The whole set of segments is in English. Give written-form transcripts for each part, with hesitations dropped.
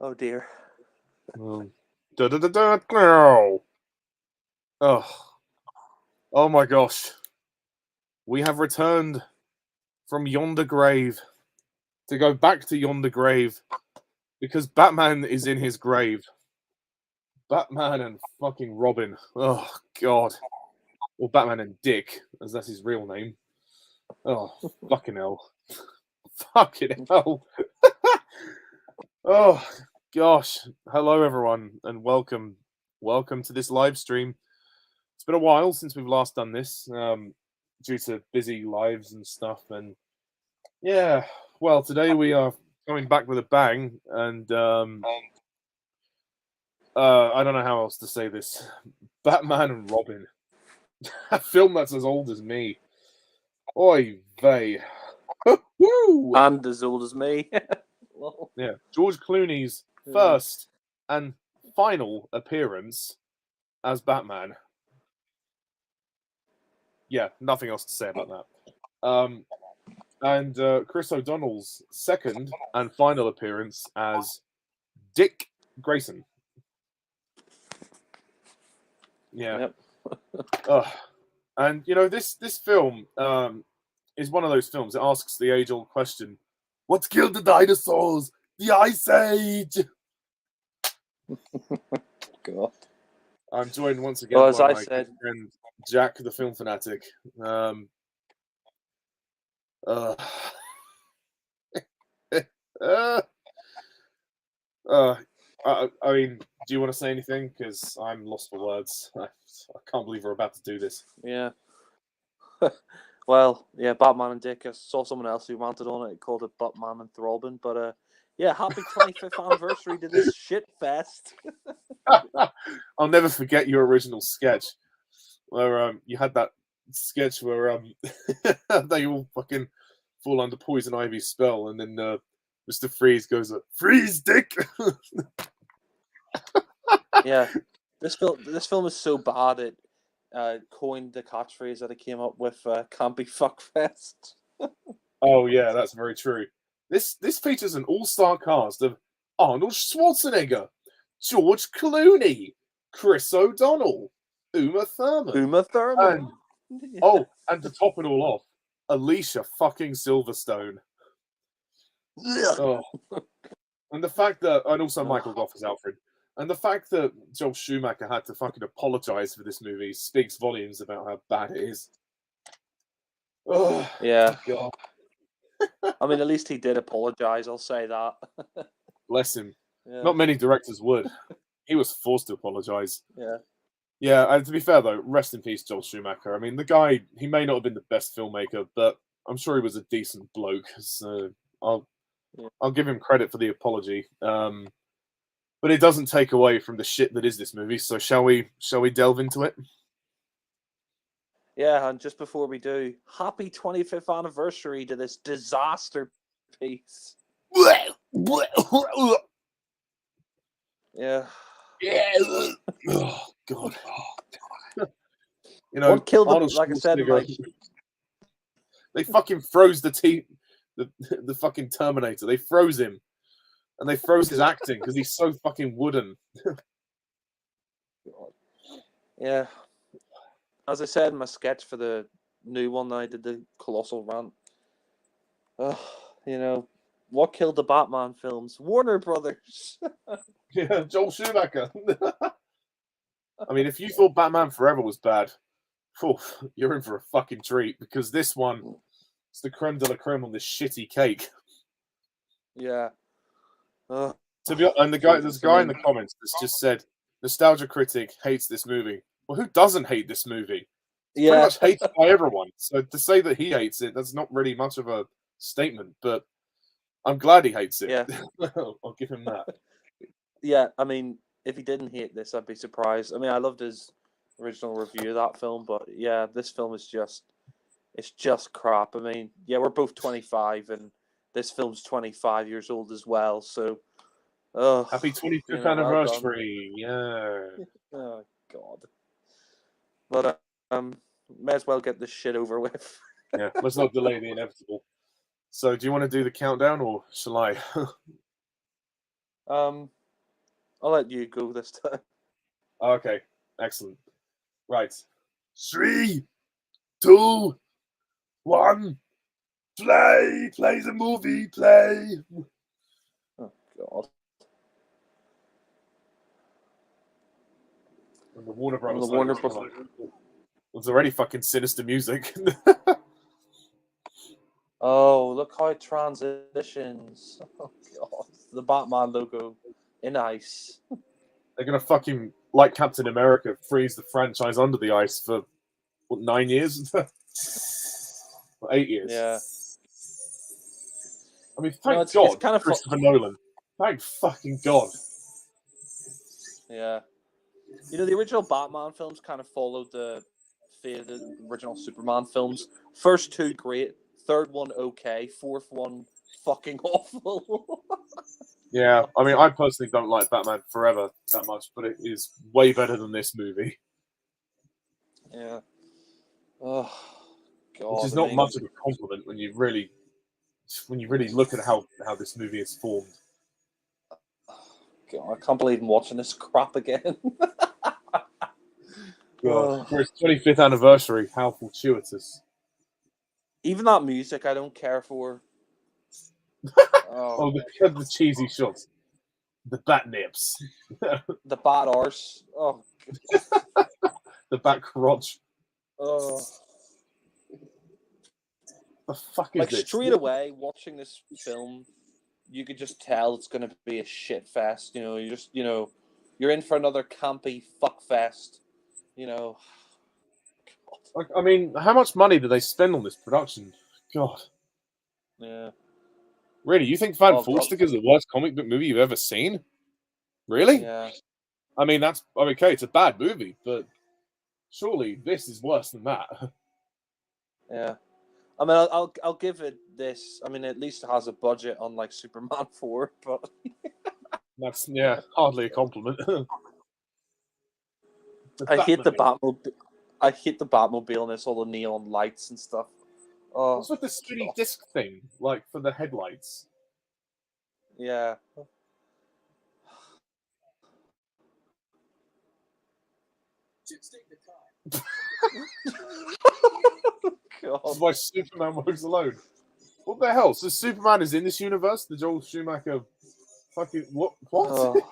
Oh dear. No. Oh my gosh. We have returned from yonder grave to go back to yonder grave because Batman is in his grave. Batman and fucking Robin. Oh god. Or Batman and Dick, as that's his real name. Oh, fucking hell. Fucking hell. Oh gosh. Hello everyone and welcome. Welcome to this live stream. It's been a while since we've last done this, due to busy lives and stuff. And yeah, well, today we are coming back with a bang, and I don't know how else to say this. Batman and Robin, a film that's as old as me. Oy vey. And as old as me. Well, Yeah, George Clooney's first and final appearance as Batman. Yeah, nothing else to say about that. And Chris O'Donnell's second and final appearance as Dick Grayson. Yeah. Yep. And you know, this film is one of those films that asks the age-old question: what killed the dinosaurs? The Ice Age. God. I'm joined once again Well, as by I my said, good friend Jack, the film fanatic. I mean, do you want to say anything? Because I'm lost for words. I can't believe we're about to do this. yeah. Well, yeah, Batman and Dick. I saw someone else who wanted on it, called it Batman and Robin. But yeah, happy 25th anniversary to this shit fest. I'll never forget your original sketch, where you had that sketch where they all fucking fall under Poison Ivy's spell, and then Mr. Freeze goes, "Freeze, Dick." Yeah, this film is so bad it coined the catchphrase that it came up with. Can't be fuckfest. Oh yeah, that's very true. This features an all-star cast of Arnold Schwarzenegger, George Clooney, Chris O'Donnell, Uma Thurman, and and to top it all off, Alicia fucking Silverstone. Oh. And the fact that, and also Michael Goff as Alfred, and the fact that Joel Schumacher had to fucking apologize for this movie speaks volumes about how bad it is. Oh, yeah. God. I mean, at least he did apologize. I'll say that. Bless him. Yeah. Not many directors would. He was forced to apologize. Yeah. Yeah, and to be fair though, rest in peace, Joel Schumacher. I mean, the guy, he may not have been the best filmmaker, but I'm sure he was a decent bloke. So I'll give him credit for the apology. But it doesn't take away from the shit that is this movie. So shall we delve into it? Yeah, and just before we do, happy 25th anniversary to this disaster piece. Yeah. Yeah. Oh God. You know, what killed Arnold him? Like I said, they fucking froze the fucking Terminator. They froze him, and they froze his acting because he's so fucking wooden. Yeah. As I said in my sketch for the new one, I did the colossal rant. You know, what killed the Batman films? Warner Brothers. Yeah, Joel Schumacher. I mean, if you thought Batman Forever was bad, you're in for a fucking treat, because this one is the creme de la creme on this shitty cake. Yeah. And there's a guy in the comments that's just said, "Nostalgia critic hates this movie." Well, who doesn't hate this movie? It's pretty much hated by everyone. So to say that he hates it, that's not really much of a statement. But I'm glad he hates it. Yeah. I'll give him that. Yeah, I mean, if he didn't hate this, I'd be surprised. I mean, I loved his original review of that film, but yeah, this film is just crap. I mean, yeah, we're both 25, and this film's 25 years old as well. So, happy 25th anniversary! Yeah. Oh God. But may as well get this shit over with. Yeah, let's not delay the inevitable. So, do you want to do the countdown, or shall I? I'll let you go this time. Okay, excellent. Right. 3, 2, 1. Play! Play the movie! Play! Oh God. And the Warner And Brothers. the Warner logo Bros. come up. It's already fucking sinister music. Oh, look how it transitions. Oh God. The Batman logo in ice. They're gonna fucking, like Captain America, freeze the franchise under the ice for, what, 9 years? Or 8 years? Yeah. I mean, No, thank it's God, kind of Christopher Nolan. Thank fucking God. yeah. You know, the original Batman films kind of followed the fate of the original Superman films. First two great, third one okay, fourth one fucking awful. Yeah, I mean, I personally don't like Batman Forever that much, but it is way better than this movie, Yeah. Oh which God, is I not mean, much of a compliment when you really look at how this movie is formed. God, I can't believe I'm watching this crap again. God, Oh. for its 25th anniversary, how fortuitous! Even that music, I don't care for. Oh, Oh, the cheesy shots, the bat nips, the bad arse. Oh, the bat crotch. oh. The fuck is Like this? straight away, watching this film, you could just tell it's going to be a shit fest. You know, you're in for another campy fuck fest. You know, Like, I mean, how much money did they spend on this production? God, yeah. really? You think Fan Oh God, Stick is the worst comic book movie you've ever seen? Really? yeah, I mean, okay. It's a bad movie, but surely this is worse than that. yeah. I mean, I'll give it this. I mean, at least it has a budget, unlike Superman 4. But That's hardly a compliment. The I hate the Batmobile. Batmobile. I hate the Batmobile and it's all the neon lights and stuff. Oh, What's with the skinny God. disc thing, like for the headlights? Yeah. This is God. why Superman works alone. What the hell? So Superman is in this universe? The Joel Schumacher fucking what? What? Oh.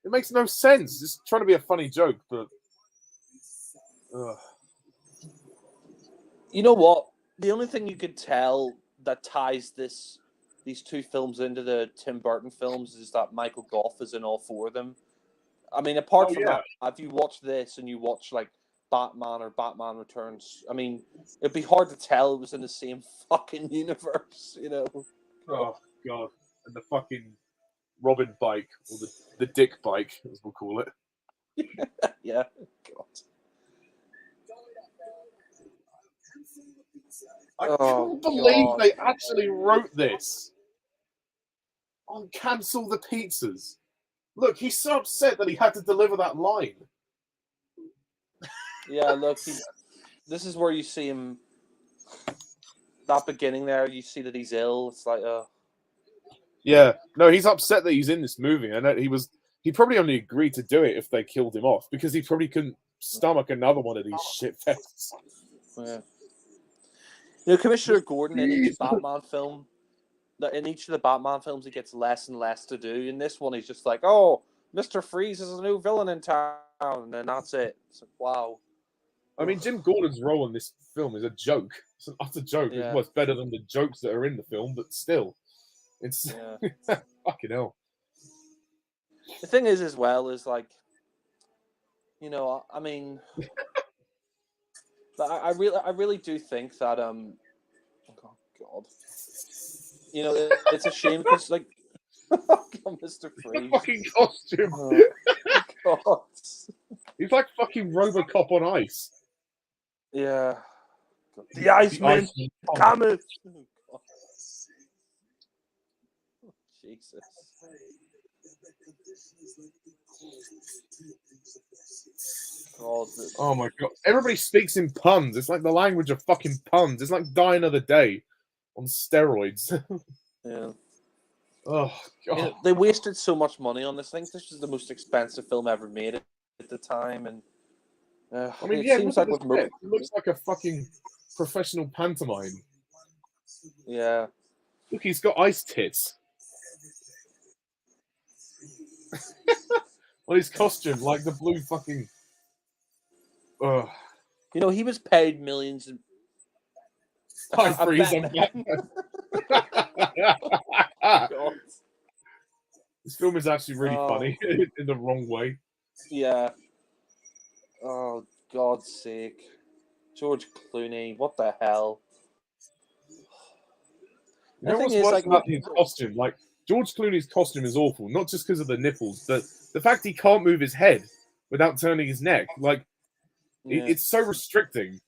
It makes no sense. It's trying to be a funny joke, but ugh. You know what? The only thing you could tell that ties these two films into the Tim Burton films is that Michael Gough is in all four of them. I mean, apart Oh from yeah. that, if you watch this and you watch like Batman or Batman Returns, I mean, it'd be hard to tell it was in the same fucking universe, you know? Oh god. And the fucking Robin bike, or the dick bike, as we'll call it. Yeah. God. I Oh, can't believe God. they actually wrote this on cancel the pizzas. Look, he's so upset that he had to deliver that line. Yeah, look, this is where you see him. That beginning there, you see that he's ill. It's like, Yeah, no, he's upset that he's in this movie. I know he probably only agreed to do it if they killed him off because he probably couldn't stomach another one of these shit fests. yeah. You know, Commissioner Gordon in each Batman film, in each of the Batman films, he gets less and less to do. In this one, he's just like, "Oh, Mr. Freeze is a new villain in town," and then that's it. It's like, wow. I mean, Jim Gordon's role in this film is a joke. It's an utter joke. It's Yeah, much better than the jokes that are in the film, but still, it's yeah. fucking hell. The thing is, as well, is like, you know, I mean, I really do think that oh God, you know, it's a shame because like, Mr. The Freeze. fucking costume. Oh, God. He's like fucking RoboCop on ice. Yeah. The Iceman Iceman. cometh. Oh, Jesus. God. Oh my god! Everybody speaks in puns. It's like the language of fucking puns. It's like Die Another Day on steroids. Yeah. Oh God. They wasted so much money on this thing. This was the most expensive film ever made at the time, and I mean, it yeah, seems look at like the with most, set. It looks like a fucking professional pantomime. yeah, Look, he's got ice tits on his costume, like the blue fucking. Ugh. he was paid millions. I A freeze on Batman. Batman. God. This film is actually really Oh, funny in the wrong way. yeah. Oh, God's sake. George Clooney, what the hell? You The know thing what's is, worse like, about his costume? Like George Clooney's costume is awful, not just because of the nipples, but the fact he can't move his head without turning his neck. Like yeah, it's so restricting.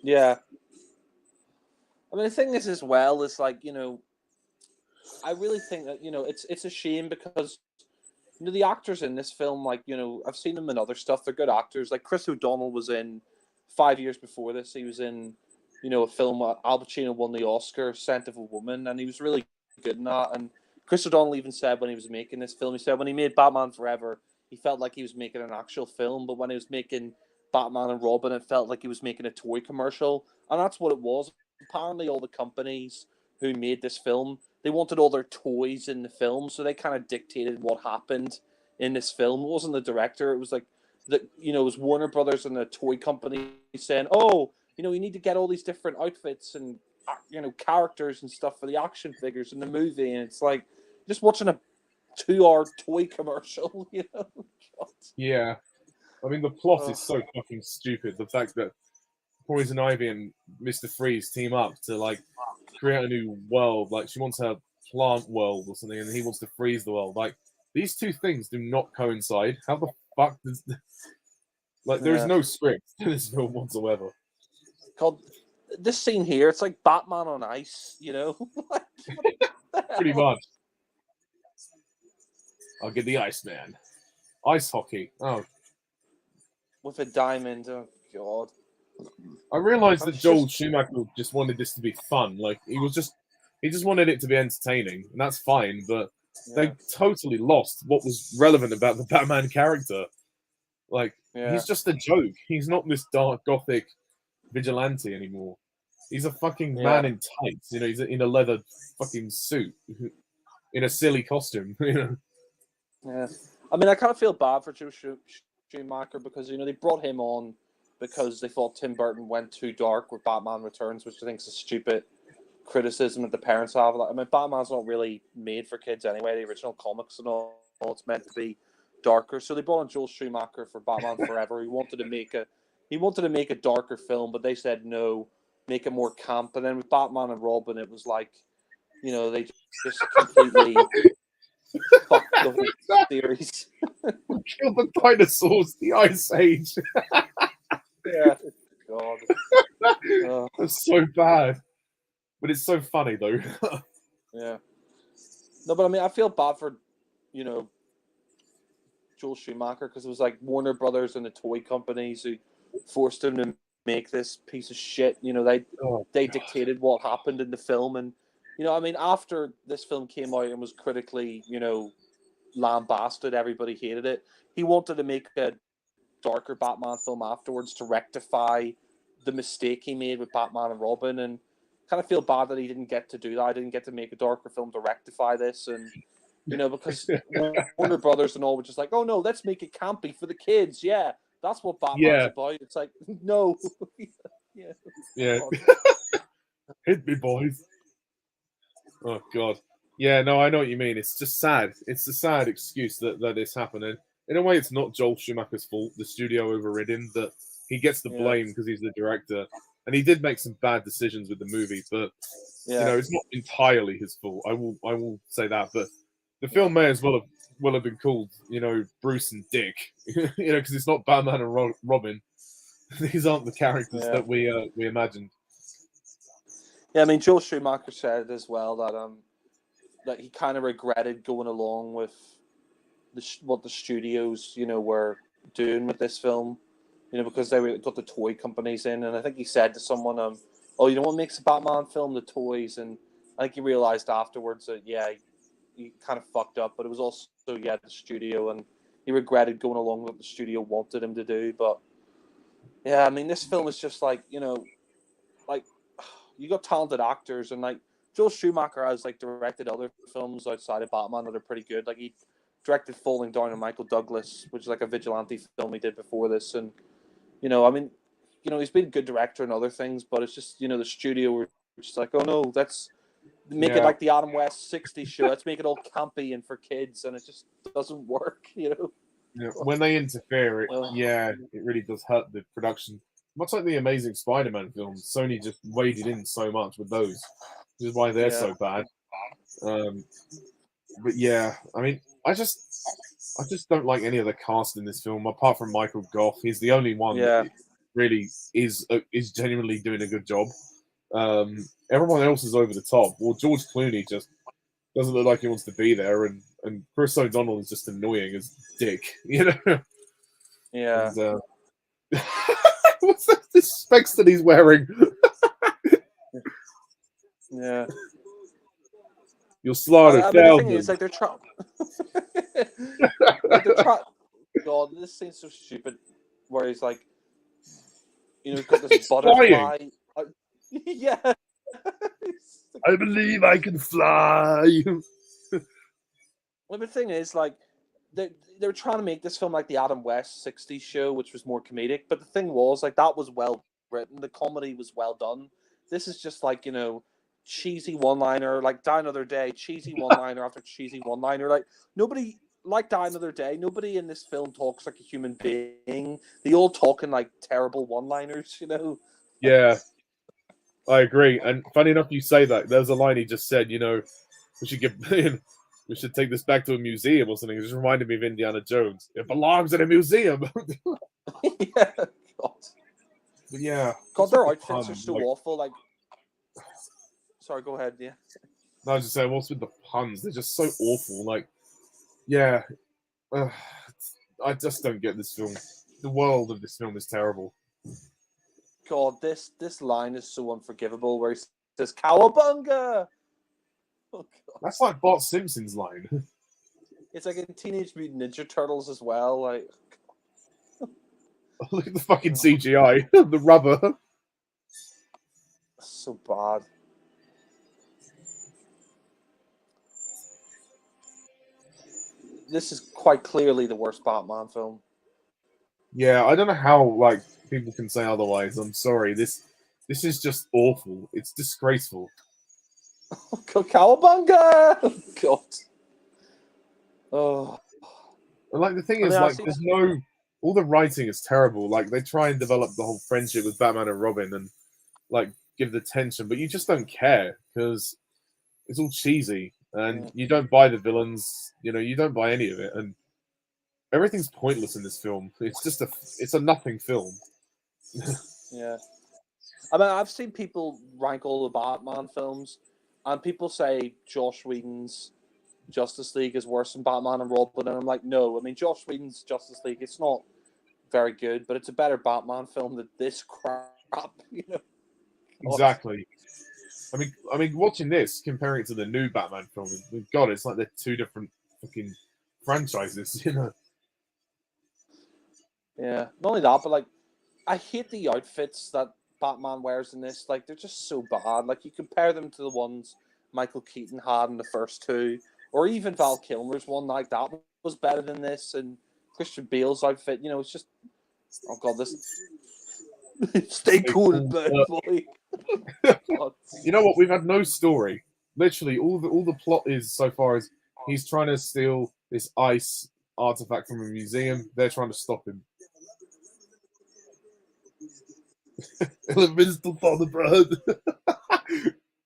yeah. I mean, the thing is, as well, is like, I really think that it's a shame because the actors in this film, like I've seen them in other stuff. They're good actors. Like Chris O'Donnell was in 5 years before this. He was in a film. Al Pacino won the Oscar, Scent of a Woman, and he was really good in that. And Chris O'Donnell even said when he was making this film, he said when he made Batman Forever, he felt like he was making an actual film, but when he was making Batman and Robin, it felt like he was making a toy commercial, and that's what it was. Apparently, all the companies who made this film, they wanted all their toys in the film, so they kind of dictated what happened in this film. It wasn't the director; it was like it was Warner Brothers and the toy company saying, "Oh, you need to get all these different outfits and characters and stuff for the action figures in the movie," and it's like just watching a 2-hour toy commercial. God. Yeah, I mean the plot Oh, is so fucking stupid. The fact that Poison Ivy and Mr. Freeze team up to like create a new world. Like she wants her plant world or something, and he wants to freeze the world. Like these two things do not coincide. How the fuck does like there is yeah. no script to this film whatsoever? Called this scene here, it's like Batman on ice. Like, what the Pretty hell? much. I'll get the Iceman. Ice hockey. Oh, With a diamond. Oh God. I realized And that it's Joel just Schumacher just wanted this to be fun. Like he just wanted it to be entertaining, and that's fine. But yeah, they totally lost what was relevant about the Batman character. Like yeah, he's just a joke. He's not this dark gothic vigilante anymore. He's a fucking yeah, man in tights. He's in a leather fucking suit in a silly costume. yeah. I mean, I kind of feel bad for Joe Schumacher because they brought him on because they thought Tim Burton went too dark with Batman Returns, which I think is a stupid criticism that the parents have. Like, I mean, Batman's not really made for kids anyway. The original comics and all it's meant to be darker. So they brought on Joel Schumacher for Batman Forever. He wanted to make a darker film, but they said no, make it more camp. And then with Batman and Robin, it was like they just completely fucked the whole series. We killed the dinosaurs. The Ice Age. Yeah, God. Uh, That's so bad, but it's so funny though. yeah. No, but I mean, I feel bad for you know Joel Schumacher because it was like Warner Brothers and the toy companies who forced him to make this piece of shit. Oh They god. dictated what happened in the film, and I mean, after this film came out and was critically, lambasted, everybody hated it. He wanted to make a darker Batman film afterwards to rectify the mistake he made with Batman and Robin, and kind of feel bad that he didn't get to do that. I didn't get to make a darker film to rectify this, and because Warner Brothers and all were just like, oh no, let's make it campy for the kids. Yeah, that's what Batman's Yeah, about. It's like, no. Yeah. yeah. God. Hit me, boys. Oh god. Yeah, no, I know what you mean. It's just sad. It's a sad excuse that this happened. And in a way, it's not Joel Schumacher's fault. The studio overrid him. That he gets the Yeah. blame because he's the director, and he did make some bad decisions with the movie. But Yeah. it's not entirely his fault. I will say that. But the film may as well have been called, Bruce and Dick, because it's not Batman and Robin. These aren't the characters Yeah. that we imagined. Yeah. I mean, Joel Schumacher said as well that he kind of regretted going along with what the studios, were doing with this film, because they got the toy companies in, and I think he said to someone, oh, you know what makes a Batman film? The toys. And I think he realized afterwards that, yeah, he kind of fucked up, but it was also, yeah, the studio, and he regretted going along with what the studio wanted him to do. But yeah, I mean, this film is just like, like you got talented actors, and like Joel Schumacher has like directed other films outside of Batman that are pretty good. Like he directed Falling Down on Michael Douglas, which is like a vigilante film he did before this, and I mean, he's been a good director and other things, but it's just the studio were just like, oh no, let's make it Yeah. like the Adam West '60s show. Let's make it all campy and for kids, and it just doesn't work. Yeah, when they interfere, Well, it really does hurt the production. Much like the Amazing Spider-Man films, Sony just waded in so much with those, which is why they're so bad. But yeah, I mean, I just don't like any of the cast in this film apart from Michael Gough. He's the only one yeah, that really is genuinely doing a good job. Everyone else is over the top. Well, George Clooney just doesn't look like he wants to be there, and Chris O'Donnell is just annoying as dick, yeah. And, what's that? The specs that he's wearing? Yeah. You'll slaughter I mean, the thing thousands. is, like, they're trying. Like, they're trying. God, this seems so stupid. Where he's like, he's got this He's butterfly. Yeah. I believe I can fly. Well, the thing is, like, they're trying to make this film like the Adam West '60s show, which was more comedic. But the thing was, like, that was well written. The comedy was well done. This is just like, cheesy one-liner, like Die Another Day, cheesy one-liner after cheesy one-liner. Like, nobody, like Die Another Day, nobody in this film talks like a human being. They all talk in, like, terrible one-liners, Yeah, I agree. And funny enough, you say that. There's a line he just said. We should get. We should take this back to a museum or something. It just reminded me of Indiana Jones. It belongs in a museum. Yeah, God. But yeah. God, their outfits are so awful. Like, sorry, go ahead. Yeah. No, I was just saying, what's with the puns? They're just so awful. Like, yeah. I just don't get this film. The world of this film is terrible. God, this line is so unforgivable. Where he says "Cowabunga." Oh, God. That's like Bart Simpson's line. It's like in Teenage Mutant Ninja Turtles as well. Like, Look at the fucking CGI. The rubber. so bad. This is quite clearly the worst Batman film. Yeah, I don't know how like people can say otherwise. I'm sorry. This is just awful. It's disgraceful. Cowabunga! God. Oh. And like the thing is, like, there's no. All the writing is terrible. Like they try and develop the whole friendship with Batman and Robin, and like give the tension, but you just don't care because it's all cheesy, and you don't buy the villains. You don't buy any of it, and everything's pointless in this film. It's a nothing film. Yeah. I mean, I've seen people rank all the Batman films, and people say Joss Whedon's Justice League is worse than Batman and Robin, and I'm like, no. I mean, Joss Whedon's Justice League, it's not very good, but it's a better Batman film than this crap. Exactly. I mean, watching this, comparing it to the new Batman film, God, it's like they're two different fucking franchises. Yeah. Not only that, but like, I hate the outfits that Batman wears in this. Like, they're just so bad. Like, you compare them to the ones Michael Keaton had in the first two, or even Val Kilmer's one. Like, that was better than this. And Christian Bale's outfit, it's just, oh God, this. Stay cool, boy. You know what? We've had no story. Literally, all the plot is so far is he's trying to steal this ice artifact from a museum. They're trying to stop him. Elemental father, bro.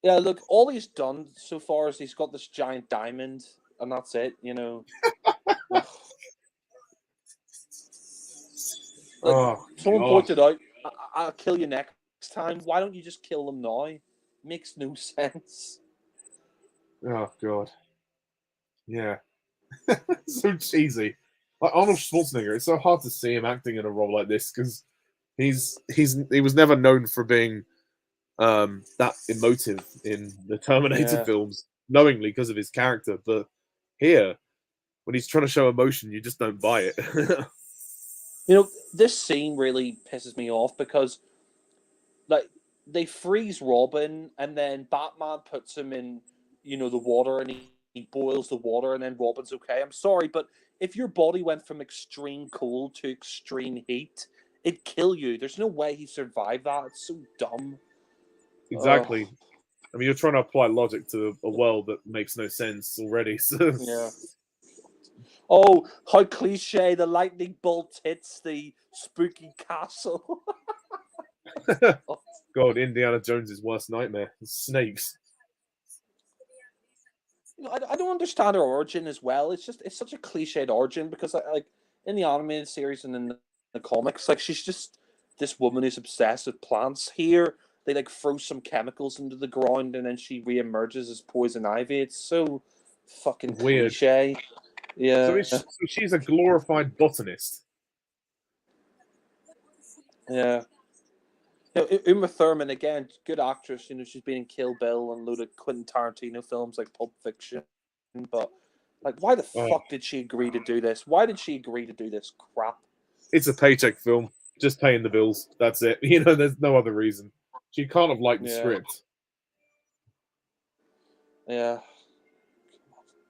Yeah, look, all he's done so far is he's got this giant diamond, and that's it. Someone pointed out, I'll kill you next time. Why don't you just kill them now? Makes no sense. Oh God. Yeah. So cheesy. Like Arnold Schwarzenegger, it's so hard to see him acting in a role like this because he was never known for being that emotive in the Terminator Yeah. films, knowingly because of his character. But here, when he's trying to show emotion, you just don't buy it. You know, this scene really pisses me off because like they freeze Robin and then Batman puts him in, the water and he boils the water and then Robin's okay. I'm sorry, but if your body went from extreme cold to extreme heat, it'd kill you. There's no way he survived that. It's so dumb. Oh, Exactly. I mean, you're trying to apply logic to a world that makes no sense already. So, yeah. Oh, how cliche the lightning bolt hits the spooky castle. God, Indiana Jones's worst nightmare: snakes. I don't understand her origin as well. It's such a cliched origin because like in the animated series and in the comics, like she's just this woman who's obsessed with plants. Here they like throw some chemicals into the ground and then she reemerges as poison ivy. It's so fucking Weird. cliche. So, Yeah, so she's a glorified botanist. yeah. Uma Thurman again, good actress. She's been in Kill Bill and a load of Quentin Tarantino films like Pulp Fiction. But like, why the Oh, fuck did she agree to do this? Why did she agree to do this crap? it's a paycheck film, just paying the bills. That's it. There's no other reason. She can't have liked the Yeah, script. yeah.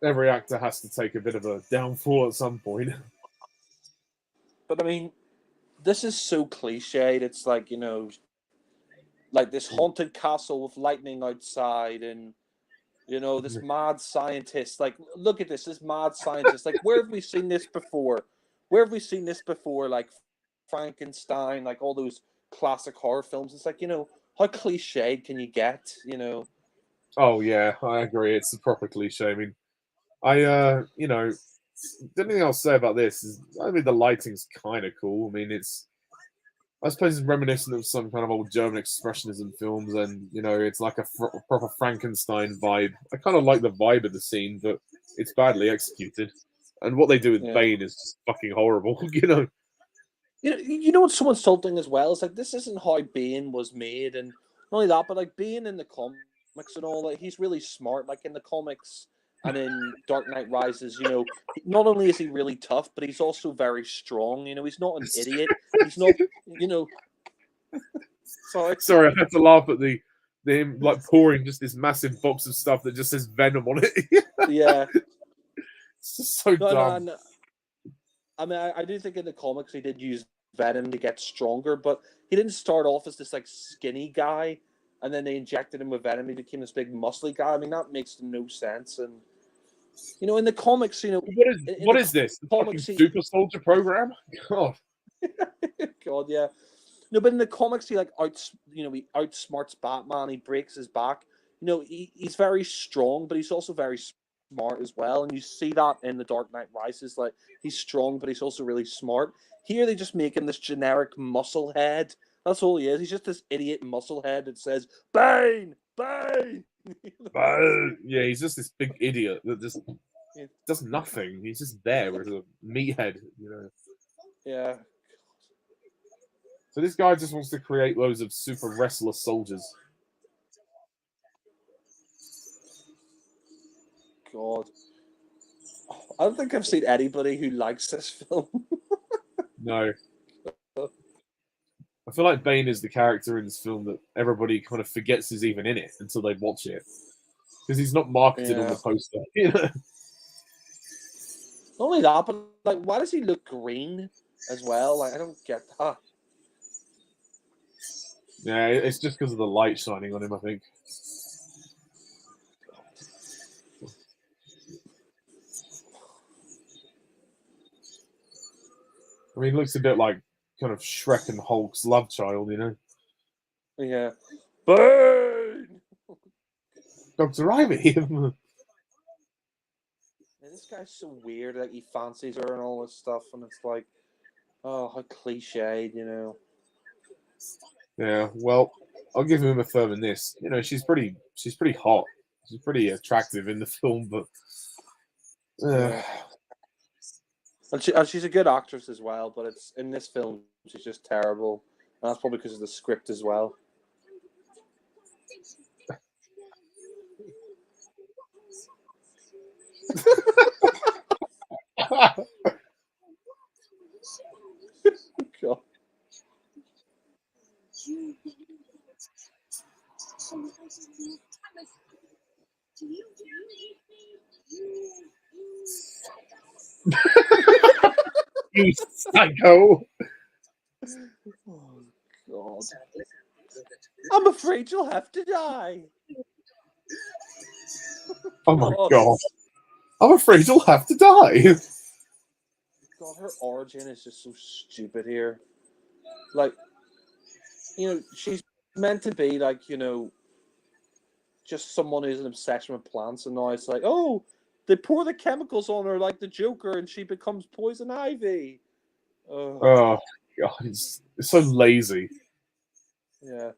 Every actor has to take a bit of a downfall at some point. But I mean, this is so cliched. It's like like this haunted castle with lightning outside, and this mad scientist. Like, look at this mad scientist. Like, where have we seen this before? Where have we seen this before? Like Frankenstein, like all those classic horror films. It's like how cliched can you get? Oh yeah, I agree. It's a proper cliche. I mean, the only thing I'll say about this is, I mean, the lighting's kind of cool. I mean, I suppose it's reminiscent of some kind of old German expressionism films, and it's like a proper Frankenstein vibe. I kind of like the vibe of the scene, but it's badly executed. And what they do with Yeah. Bane is just fucking horrible. You know what's so insulting as well? It's like this isn't how Bane was made, and not only that, but like Bane in the comics and all, like he's really smart. Like in the comics and in Dark Knight Rises, not only is he really tough, but he's also very strong. He's not an idiot. He's not, you know. Sorry. Sorry, I had to laugh at the him like pouring just this massive box of stuff that just says Venom on it. Yeah. It's just so No, no, dumb. no. I mean, I do think in the comics he did use Venom to get stronger, but he didn't start off as this like skinny guy, and then they injected him with Venom. He became this big muscly guy. I mean, that makes no sense. And in the comics, in What the is this? The fucking comics, Super Soldier program? God. God, yeah, no, but in the comics, he like he outsmarts Batman. He breaks his back. He's very strong, but he's also very smart as well. And you see that in the Dark Knight Rises. Like he's strong, but he's also really smart. Here they just make him this generic muscle head. That's all he is. He's just this idiot muscle head that says Bane, Bane. Yeah, he's just this big idiot that just does nothing. He's just there as a meathead. Yeah. So this guy just wants to create loads of super restless soldiers. God. I don't think I've seen anybody who likes this film. No. I feel like Bane is the character in this film that everybody kind of forgets is even in it until they watch it. Because he's not marketed on the Yeah. poster. Not only that, but like, why does he look green as well? Like, I don't get that. Yeah, it's just because of the light shining on him, I think. I mean, he looks a bit like kind of Shrek and Hulk's love child. Yeah. Burn! Dr. Ivy. Man, this guy's so weird. Like, he fancies her and all this stuff, and it's like, oh, how cliched. Yeah, well, I'll give him a thumb in this. She's pretty hot. She's pretty attractive in the film, but Yeah. And she's a good actress as well, but it's in this film she's just terrible. And that's probably because of the script as well. God. You psycho! Oh, God. I'm afraid you'll have to die. Oh my God. god! I'm afraid you'll have to die. God, her origin is just so stupid here. Like, she's meant to be like, just someone who's an obsession with plants, and now it's like, oh, they pour the chemicals on her like the Joker, and she becomes poison ivy. Oh god, it's so lazy. Yeah.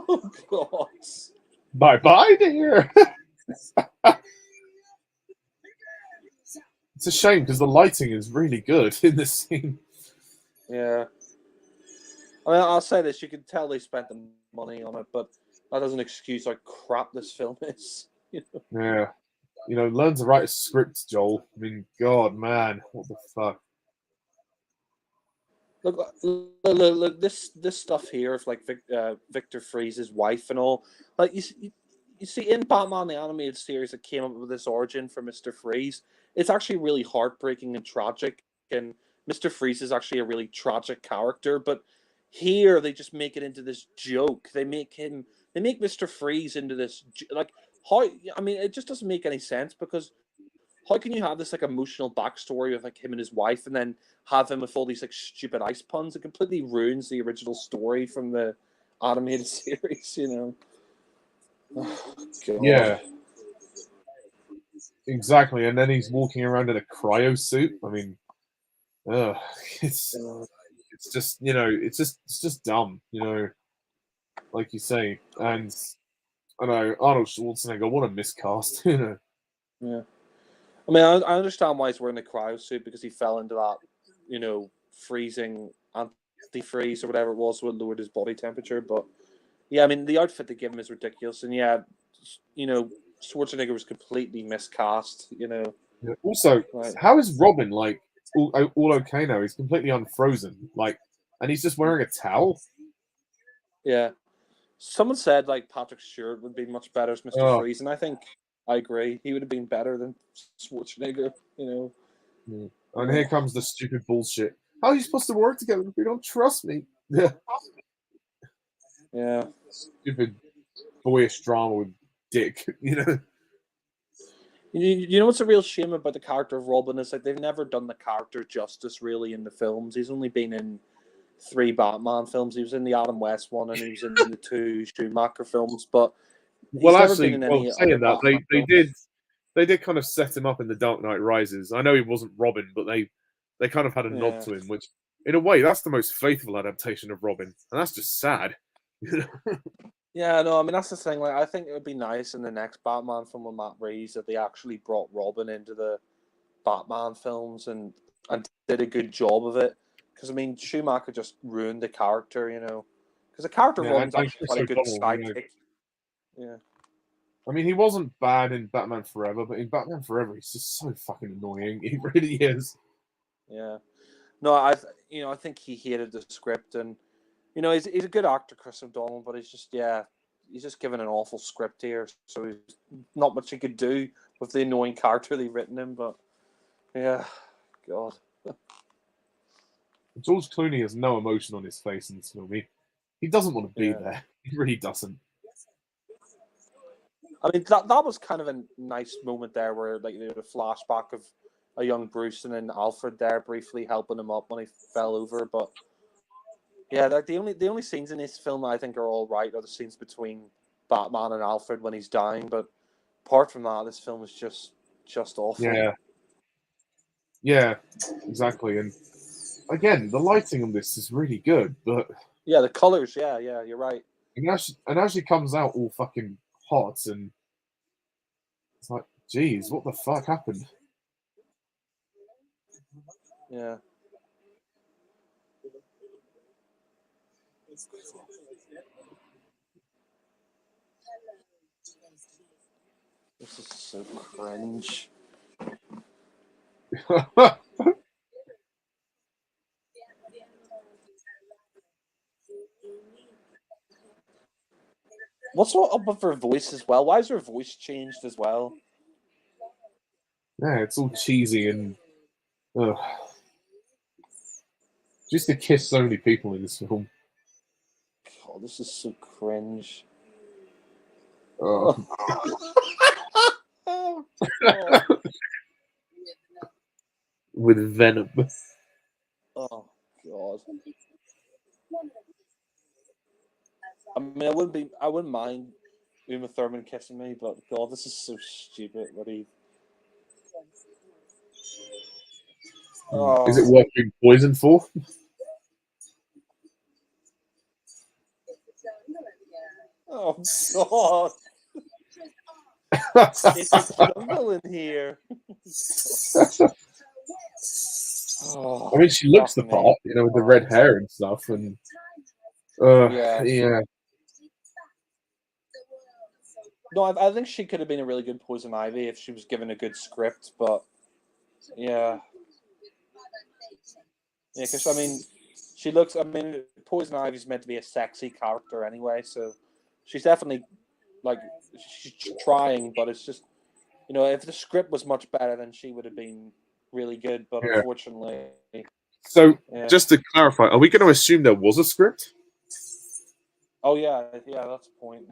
Oh God. Bye bye, dear. It's a shame because the lighting is really good in this scene. Yeah. I mean, I'll say this: you can tell they spent the money on it, but that doesn't excuse how crap this film is. Yeah. Learn to write a script, Joel. I mean, God, man, what the fuck? Look, this stuff here of like Victor Freeze's wife and all. Like you see in Batman the animated series that came up with this origin for Mister Freeze, it's actually really heartbreaking and tragic. And Mister Freeze is actually a really tragic character, but here they just make it into this joke. They make Mister Freeze into this like how. I mean, it just doesn't make any sense because how can you have this like emotional backstory of like him and his wife, and then have him with all these like stupid ice puns? It completely ruins the original story from the animated series. Oh, God. Yeah, exactly. And then he's walking around in a cryo suit. I mean, ugh, it's it's just it's just dumb. Like you say. And I know Arnold Schwarzenegger. What a miscast. Yeah. I mean, I understand why he's wearing the cryo suit because he fell into that, freezing antifreeze or whatever it was, what lowered his body temperature. But yeah, I mean, the outfit they give him is ridiculous, and yeah, you know, Schwarzenegger was completely miscast. Yeah. Also, Like how is Robin like all okay now? He's completely unfrozen. Like, and he's just wearing a towel. yeah, someone said like Patrick Stewart would be much better as Mister Oh. Freeze, and I think I agree. He would have been better than Schwarzenegger. Yeah. And Uh, here comes the stupid bullshit. How are you supposed to work together if you don't trust me? Yeah. yeah. Stupid boyish drama with Dick, You know what's a real shame about the character of Robin is like they've never done the character justice really in the films. He's only been in 3 Batman films. He was in the Adam West one and he was in the 2 Schumacher films, but Well, he's never been actually, in well, any other saying that, Batman they films. did kind of set him up in The Dark Knight Rises. I know he wasn't Robin, but they kind of had a nod Yeah. to him, which, in a way, that's the most faithful adaptation of Robin, and that's just sad. Yeah, no, I mean that's the thing. Like, I think it would be nice in the next Batman film with Matt Reeves that they actually brought Robin into the Batman films and did a good job of it. Because I mean, Schumacher just ruined the character, Because the character of Yeah, Robin's and actually Chris quite a good O'Donnell, sidekick. Yeah, I mean, he wasn't bad in Batman Forever, but in Batman Forever, he's just so fucking annoying. He really is. yeah. No, I think he hated the script, and he's a good actor, Chris O'Donnell, but he's just given an awful script here, so he's not much he could do with the annoying character they've written him. But yeah, God. George Clooney has no emotion on his face in this film. He doesn't want to be Yeah. there. He really doesn't. I mean, that was kind of a nice moment there where, like, a flashback of a young Bruce and then Alfred there briefly helping him up when he fell over. But yeah, like the only scenes in this film I think are all right are the scenes between Batman and Alfred when he's dying. But apart from that, this film is just awful. Yeah, yeah, exactly. And again, the lighting on this is really good, but Yeah, the colors. Yeah, you're right. and as she comes out all fucking hot, and it's like, geez, what the fuck happened? Yeah. This is so cringe. What's up with her voice as well? Why is her voice changed as well? Yeah, it's all cheesy and just to kiss so many people in this film. God, this is so cringe. Oh. Oh, God. With venom. Oh, God. I mean, I wouldn't mind Uma Thurman kissing me, but God, this is so stupid. What he? Is it Oh, worth being poisoned for? oh God! It's a jungle in here. Oh, I mean, she looks the fuck me. part, with the red hair and stuff, and Yeah. yeah. No, I think she could have been a really good Poison Ivy if she was given a good script, but yeah, because I mean, she looks. I mean, Poison Ivy's meant to be a sexy character anyway, so she's definitely like she's trying, but it's just if the script was much better, then she would have been really good. But Yeah. unfortunately, So, yeah. just to clarify, are we going to assume there was a script? Oh yeah, that's the point.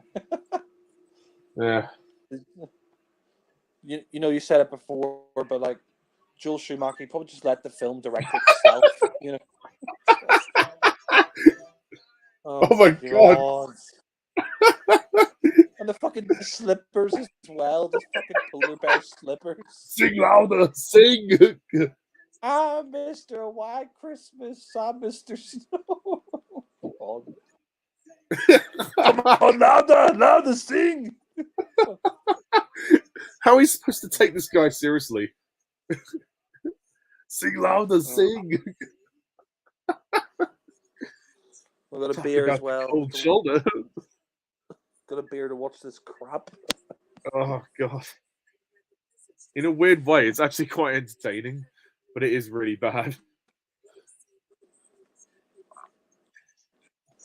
Yeah. You said it before, but like Joel Schumacher, he probably just let the film direct itself. Oh my God. And the fucking slippers as well, the fucking polar bear slippers. Sing louder, sing. I'm Mr. White Christmas, I'm Mr. Snow. Come on, louder, sing. How are we supposed to take this guy seriously? Sing louder, sing. We've got a beer as well. Cold shoulder. Got a beer to watch this crap. Oh God. In a weird way, it's actually quite entertaining, but it is really bad.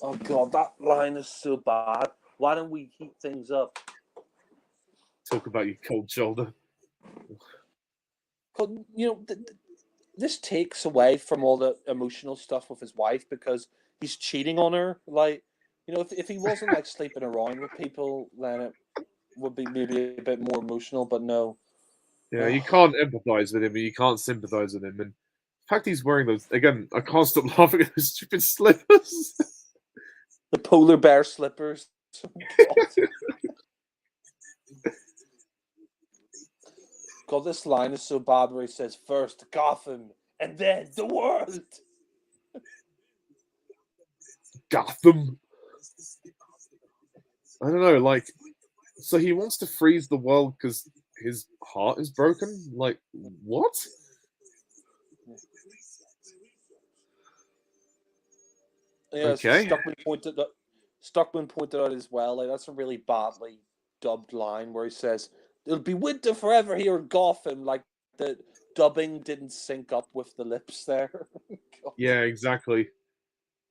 Oh God, that line is so bad. Why don't we heat things up? Talk about your cold shoulder. This takes away from all the emotional stuff with his wife because he's cheating on her. Like, if he wasn't like sleeping around with people, then it would be maybe a bit more emotional. But no. Yeah, you can't empathize with him, and you can't sympathize with him. And the fact he's wearing those again, I can't stop laughing at those stupid slippers. The polar bear slippers. God, this line is so bad where he says first Gotham and then the world. Gotham. I don't know, like, so he wants to freeze the world because his heart is broken? Like, what? Yeah, Okay. Stockman pointed out as well. Like that's a really badly dubbed line where he says, "It'll be winter forever here in Gotham." Like the dubbing didn't sync up with the lips there. Yeah, exactly.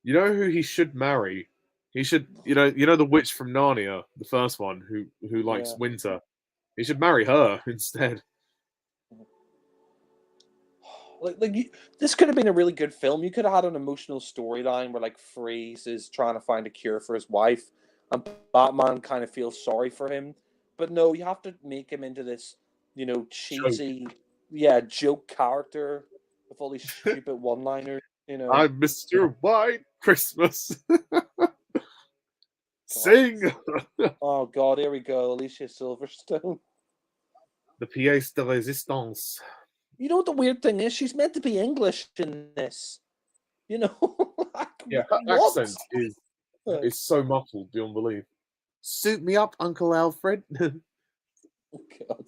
You know who he should marry? He should, the witch from Narnia, the first one, who likes Yeah. winter. He should marry her instead. This could have been a really good film. You could have had an emotional storyline where like Freeze is trying to find a cure for his wife, and Batman kind of feels sorry for him. But no, you have to make him into this, cheesy, joke character with all these stupid one-liners. I'm Mr. White Christmas. Sing! Oh God, here we go, Alicia Silverstone. The pièce de résistance. You know what the weird thing is? She's meant to be English in this. Like, Yeah, her what? accent is so muffled beyond belief. Suit me up, Uncle Alfred. Oh, God.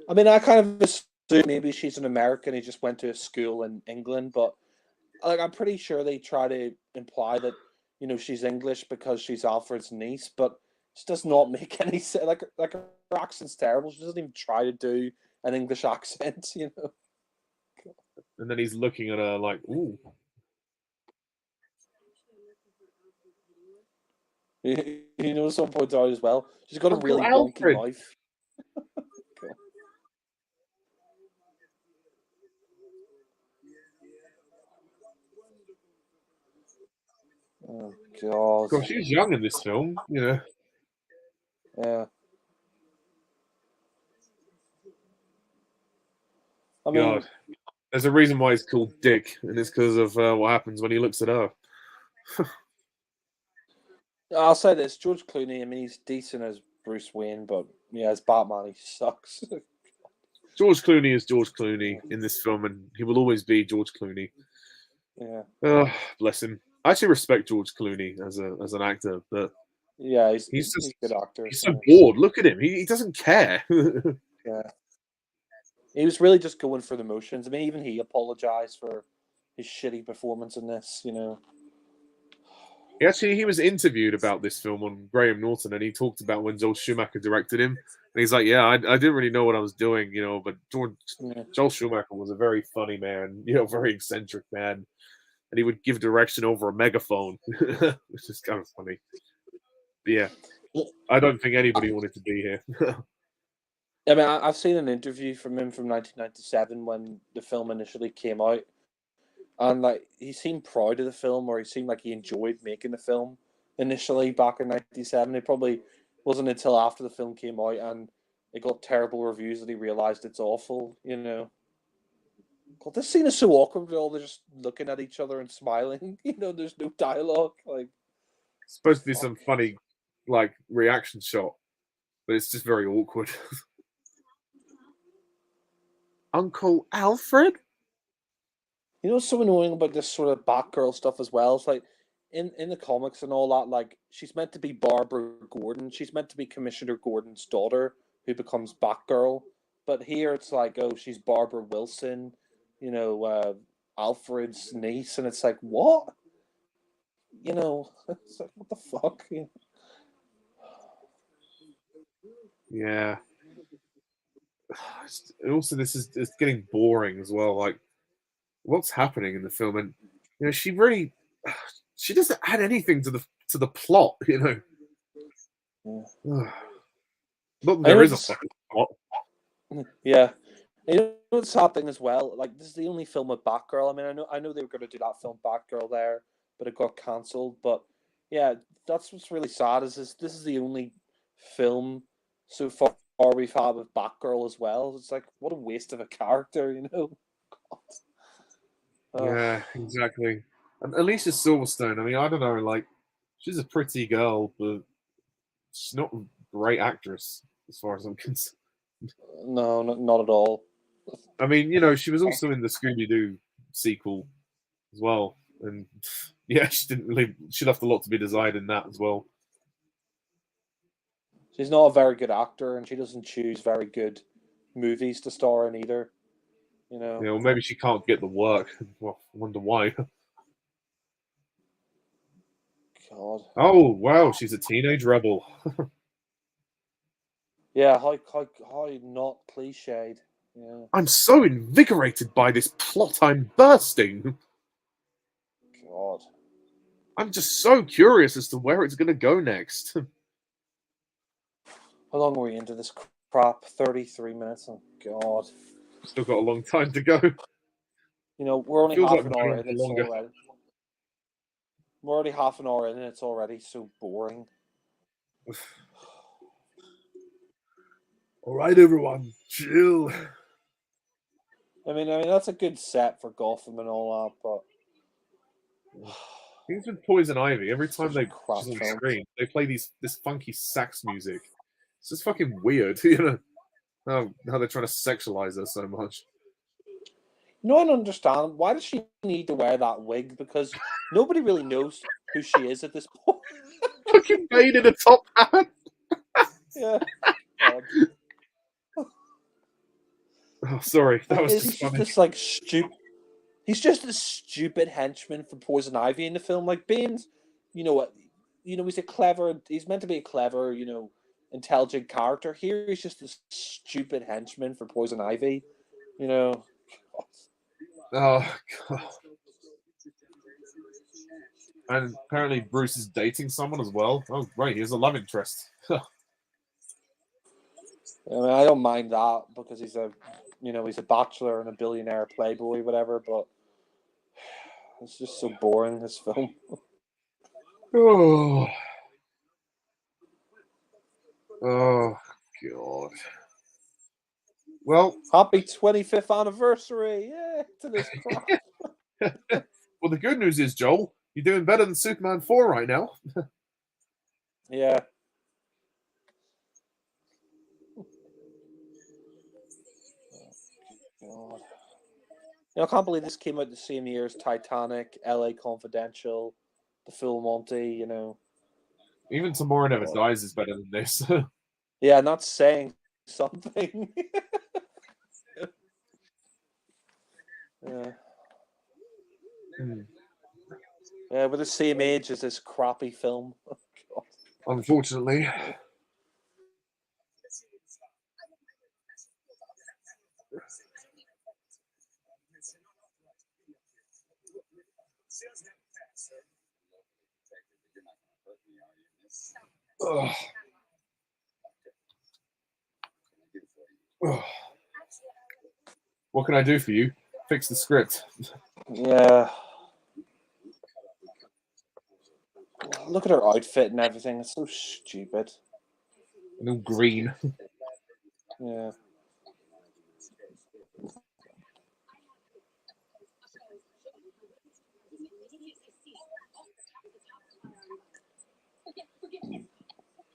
I mean, I kind of assume maybe she's an American who just went to a school in England, but like I'm pretty sure they try to imply that she's English because she's Alfred's niece, but it does not make any sense. Like her accent's terrible. She doesn't even try to do an English accent. And then he's looking at her like, ooh. Some point out as well. She's got a Uncle really wonky Alfred. mouth. Oh God. Gosh, she was young in this film, Yeah. I mean, God, there's a reason why he's called Dick, and it's because of what happens when he looks at her. I'll say this: George Clooney. I mean, he's decent as Bruce Wayne, but yeah, as Batman, he sucks. George Clooney is George Clooney in this film, and he will always be George Clooney. Yeah. Bless him. I actually respect George Clooney as an actor, but Yeah, he's a good actor. He's so bored. Look at him. He doesn't care. Yeah. He was really just going for the motions. I mean, even he apologized for his shitty performance in this. He was interviewed about this film on Graham Norton, and he talked about when Joel Schumacher directed him. And he's like, "Yeah, I didn't really know what I was doing, but Joel Schumacher was a very funny man, very eccentric man, and he would give direction over a megaphone, which is kind of funny." But yeah, I don't think anybody wanted to be here. I mean, I've seen an interview from him from 1997 when the film initially came out, and like he seemed proud of the film, or he seemed like he enjoyed making the film initially back in '97. It probably wasn't until after the film came out and it got terrible reviews that he realized it's awful. God, this scene is so awkward. They're just looking at each other and smiling. There's no dialogue. Like, It's supposed to be some funny, like reaction shot, but it's just very awkward. Uncle Alfred? what's so annoying about this sort of Batgirl stuff as well? It's like in the comics and all that, like she's meant to be Barbara Gordon. She's meant to be Commissioner Gordon's daughter who becomes Batgirl. But here it's like, oh, she's Barbara Wilson, Alfred's niece, and it's like, what? It's like, what the fuck? Yeah. Also, it's getting boring as well. Like, what's happening in the film? And she doesn't add anything to the plot. Not that there is a fucking plot. Yeah. The sad thing as well, like this is the only film with Batgirl. I mean, I know they were going to do that film Batgirl there, but it got cancelled. But yeah, that's what's really sad is this is the only film so far we've had with Batgirl as well. It's like what a waste of a character, Yeah, exactly. And Alicia Silverstone. I mean, I don't know. Like, she's a pretty girl, but she's not a great actress as far as I'm concerned. No, not at all. I mean, she was also in the Scooby Doo sequel as well, and yeah, she left a lot to be desired in that as well. She's not a very good actor, and she doesn't choose very good movies to star in either. Maybe she can't get the work. Well, I wonder why. God. Oh wow, she's a teenage rebel. Yeah, how not cliched. Yeah. I'm so invigorated by this plot. I'm bursting. God. I'm just so curious as to where it's going to go next. How long are we into this crap? 33 minutes. Oh God. Still got a long time to go. We're only half an hour in. It's longer. already. We're already half an hour in, and it's already so boring. All right, everyone, chill. I mean that's a good set for Gotham and all that, but Things with Poison Ivy. Every time she's on film. screen, they play this funky sax music. It's just fucking weird, how they're trying to sexualize her so much. No one understand why does she need to wear that wig? Because nobody really knows who she is at this point. Fucking made in a top hat. Yeah. Oh, sorry, that was just funny. This like stupid. He's just a stupid henchman for Poison Ivy in the film. Like Bane's you know what, he's a clever. He's meant to be a clever, intelligent character. Here he's just a stupid henchman for Poison Ivy. You know. Oh, God. And apparently Bruce is dating someone as well. Oh, right, he has a love interest. I mean, I don't mind that because he's a bachelor and a billionaire playboy, whatever. But it's just so boring, this film. Oh, oh, God. Well, Happy 25th anniversary! Yeah, to this crap. well, the good news is, Joel, you're doing better than Superman 4 right now. Yeah. God. I can't believe this came out the same year as Titanic, L.A. Confidential, The Full Monty. Even Tomorrow Never God. Dies is better than this. Yeah, not saying something. Yeah. Hmm. Yeah, we're the same age as this crappy film. Oh, God. Unfortunately. Ugh. Ugh. What can I do for you? Fix the script. Yeah. Look at her outfit and everything. It's so stupid. No green. Yeah.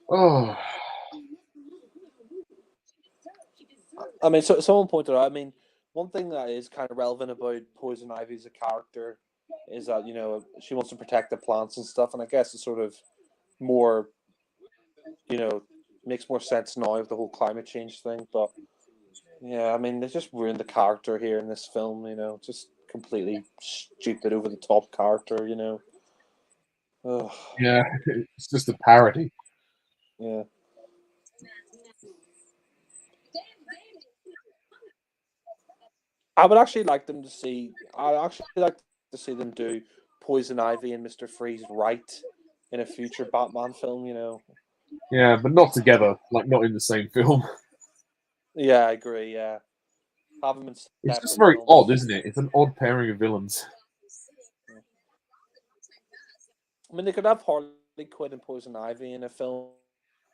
Oh. I mean, so someone pointed out. I mean, one thing that is kind of relevant about Poison Ivy as a character is that she wants to protect the plants and stuff, and I guess it's sort of more you know makes more sense now with the whole climate change thing. But yeah, I mean, they just ruined the character here in this film. Just completely stupid, over the top character. Ugh, Yeah, it's just a parody. yeah. I would actually like them to see. I actually like to see them do Poison Ivy and Mister Freeze right in a future Batman film. Yeah, but not together, like not in the same film. Yeah, I agree. Yeah, have them in It's just separate very odd, films. isn't it? It's an odd pairing of villains. I mean, they could have Harley Quinn and Poison Ivy in a film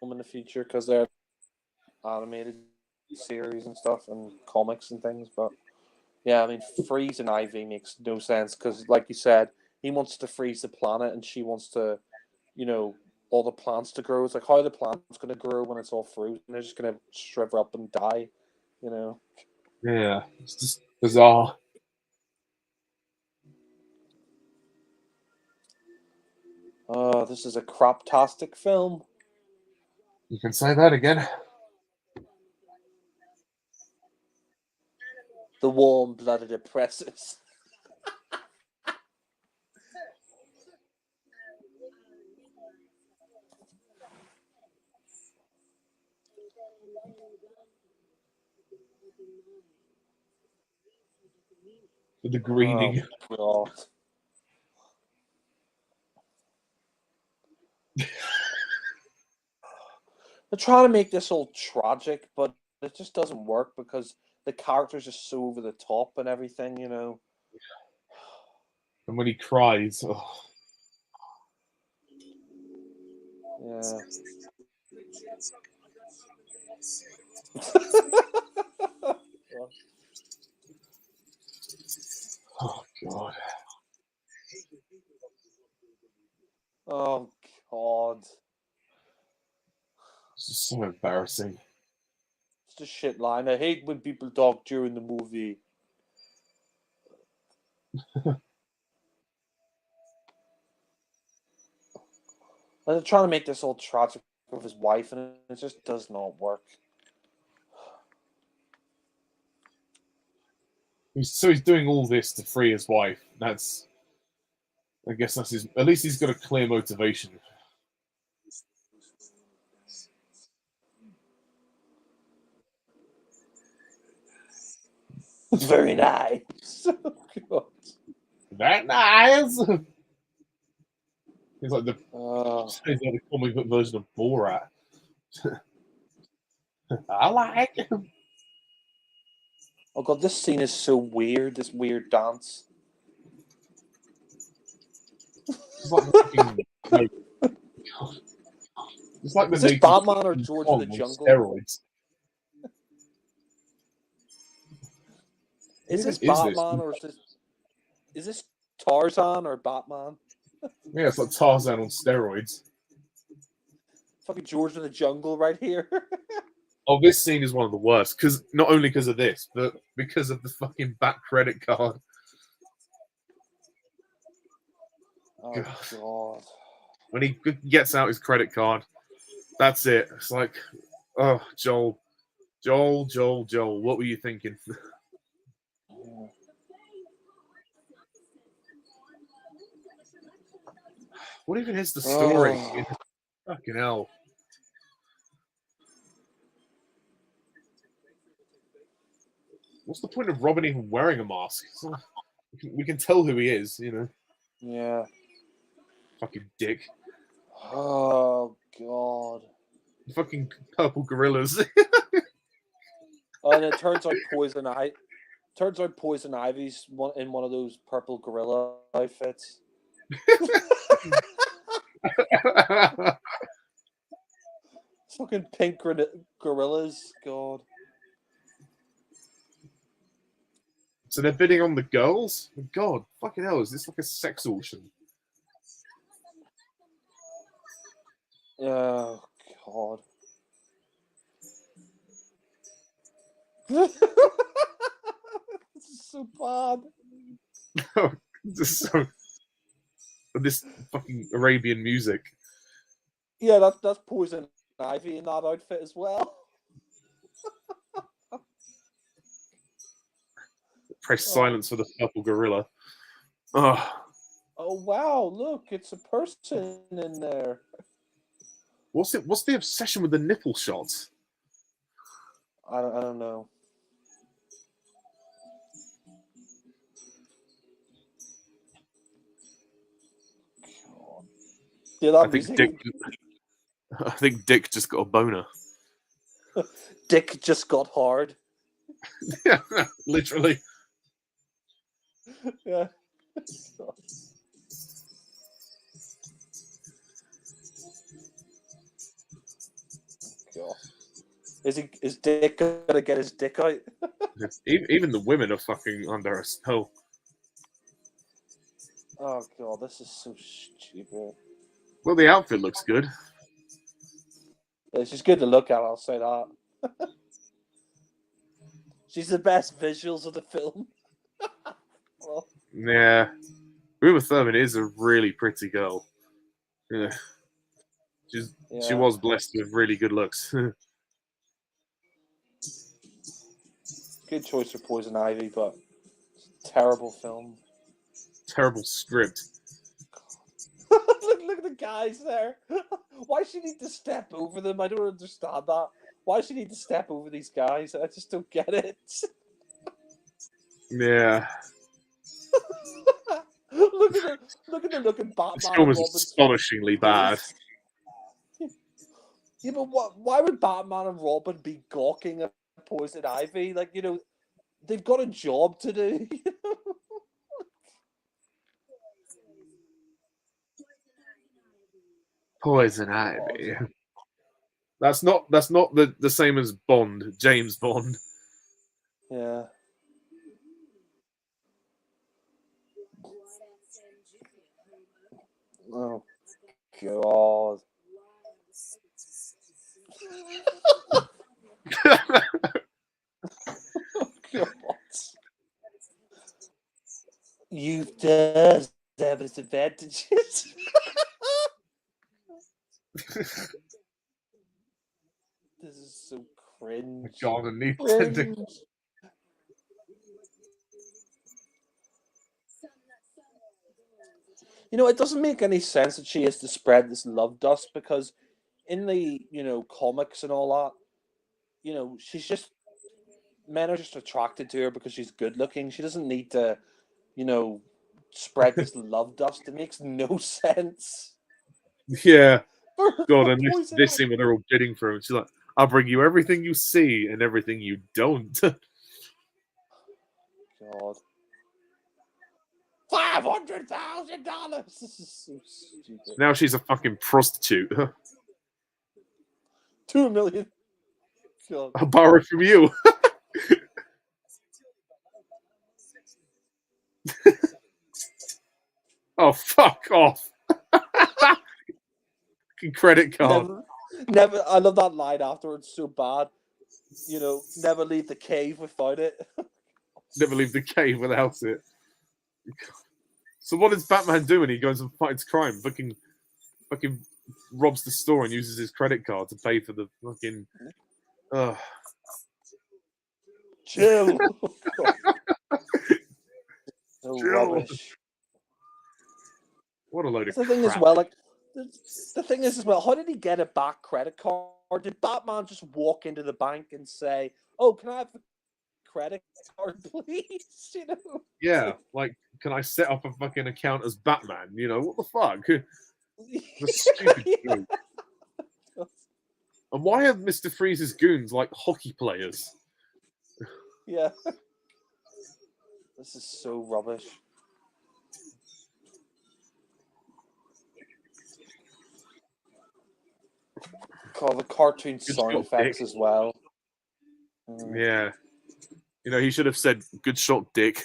in the future because they're animated series and stuff and comics and things. But yeah, I mean, Freeze and Ivy makes no sense because, like you said, he wants to freeze the planet and she wants to, you know, all the plants to grow. It's like, how are the plants going to grow when it's all frozen? They're just going to shrivel up and die, you know. Yeah, it's just bizarre. Oh, this is a craptastic film. You can say that again. The warm-blooded oppressors. The Oh, greening. God. They're trying to make this all tragic, but it just doesn't work because the character's just so over the top and everything. And when he cries, oh, Yeah. oh God. Oh, God. It's just so embarrassing. It's a shit line. I hate when people talk during the movie. And they're trying to make this all tragic with his wife, and it just does not work. So he's doing all this to free his wife. That's I guess that's his. At least he's got a clear motivation. Very nice. God. That nice. He's like the comic book version of Borat. I like him. Oh god, this scene is so weird. This weird dance. It's like the fucking, it's like the Is this native Batman or George of the on Jungle? steroids. Is this Is Batman or is this Tarzan or Batman? Yeah, it's like Tarzan on steroids. Fucking George of the Jungle right here. Oh, this scene is one of the worst because not only because of this, but because of the fucking back credit card. Oh god. When he gets out his credit card, that's it. It's like, oh, Joel, what were you thinking? What even is the story? Oh. Fucking hell. What's the point of Robin even wearing a mask? We can tell who he is, you know. Yeah. Fucking dick. Oh god. Fucking purple gorillas. Oh, and it turns out Poison Ivy's in one of those purple gorilla outfits. Fucking pink gorillas. God. So they're bidding on the girls? God, fucking hell, is this like a sex auction? Oh god. This is so bad. This fucking Arabian music. Yeah, that's Poison Ivy in that outfit as well. Press silence for the purple gorilla. Oh. Oh wow! Look, it's a person in there. What's the obsession with the nipple shots? I don't know. God. Yeah, I think Dick just got a boner. Dick just got hard. Yeah, literally. Yeah. God. Is Dick gonna get his dick out? Even the women are fucking under a spell. Oh god, this is so stupid. Well, the outfit looks good. Yeah, she's good to look at, I'll say that. She's the best visuals of the film. Well, Yeah. Uma Thurman is a really pretty girl. Yeah. She was blessed with really good looks. Good choice for Poison Ivy, but terrible film. Terrible script. Look at the guys there. Why she need to step over them? I don't understand that. Why she need to step over these guys? I just don't get it. Yeah. Look at the look at Batman. This film is astonishingly bad. Yeah, but why would Batman and Robin be gawking at Poison Ivy? Like, you know, they've got a job to do. Poison Ivy. That's not the same as Bond, James Bond. Yeah. Oh god. God. Youth does have its advantages. This is so cringe. God, and need it doesn't make any sense that she has to spread this love dust because in the, comics and all that, she's just men are just attracted to her because she's good looking. She doesn't need to, you know, spread this love dust. It makes no sense. Yeah. For God, and poison this ivy. scene where they're all bidding for him. She's like, I'll bring you everything you see and everything you don't. God. $500,000. This is so stupid. Now she's a fucking prostitute. 2 million. God. I'll borrow it from you. Oh, fuck off. Fucking credit card. Never. I love that line afterwards so bad. Never leave the cave without it. Never leave the cave without it. So what does Batman do when he goes and fights crime? Fucking robs the store and uses his credit card to pay for the fucking. Chill. So Chill. rubbish. What a load of That's the thing as crap. well. Like, the thing is as well. How did he get a back credit card? Or did Batman just walk into the bank and say, "Oh, can I have a credit card, please?" Yeah, like, can I set up a fucking account as Batman? What the fuck? The stupid joke. And why are Mr. Freeze's goons like hockey players? Yeah. This is so rubbish. God, the cartoon Good sound shot, effects Dick. as well. Yeah. He should have said, good shot, Dick.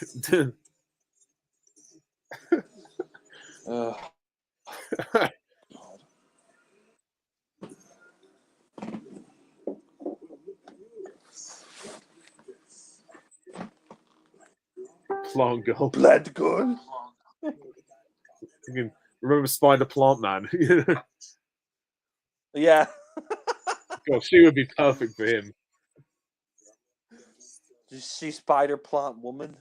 Plant girl. Blood gun. Remember Spider Plant Man? Yeah. God, she would be perfect for him. Did you see Spider Plant Woman?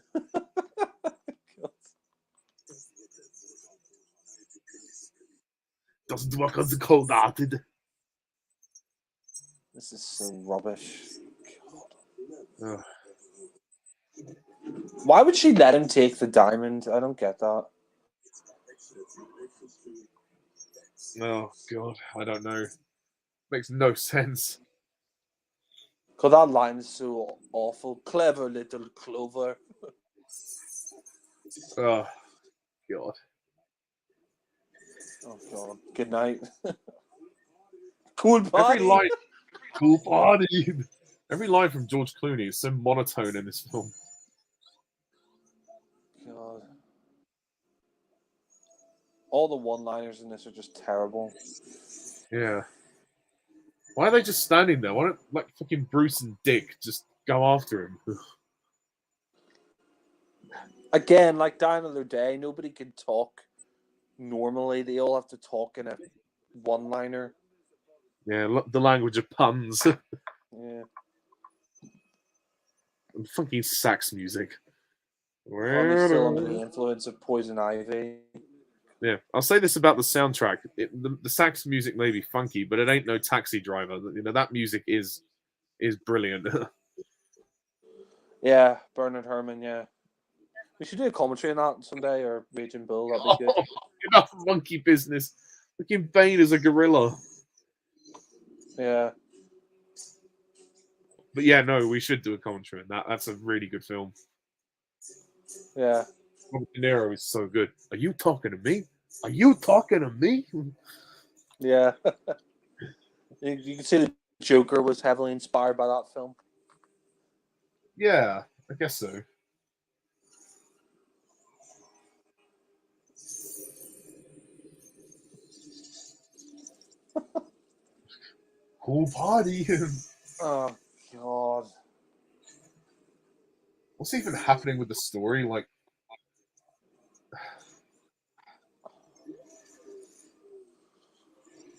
Doesn't work on the cold-hearted. This is so rubbish. God. Why would she let him take the diamond? I don't get that. Oh, God, I don't know. Makes no sense. Because that line is so awful. Clever little Clover. Oh, God. Oh, God. Good night. Cool Every party. line, cool party. Every line from George Clooney is so monotone in this film. God. All the one-liners in this are just terrible. Yeah. Why are they just standing there? Why don't, like, fucking Bruce and Dick just go after him? Again, like Die Another Day, nobody can talk normally. They all have to talk in a one-liner. Yeah, the language of puns. Yeah. And fucking sax music. Probably still under the influence of Poison Ivy. Yeah, I'll say this about the soundtrack: the sax music may be funky, but it ain't no Taxi Driver. That music is brilliant. Yeah, Bernard Herrmann. Yeah, we should do a commentary on that someday, or Raging Bull. That'd be good. Enough monkey business. Fucking Bane is a gorilla. Yeah. But yeah, no, we should do a commentary on that. That's a really good film. Yeah. Robert De Niro is so good. Are you talking to me? Are you talking to me? Yeah. You can see the Joker was heavily inspired by that film. Yeah, I guess so. Cool party. Oh, God. What's even happening with the story? Like,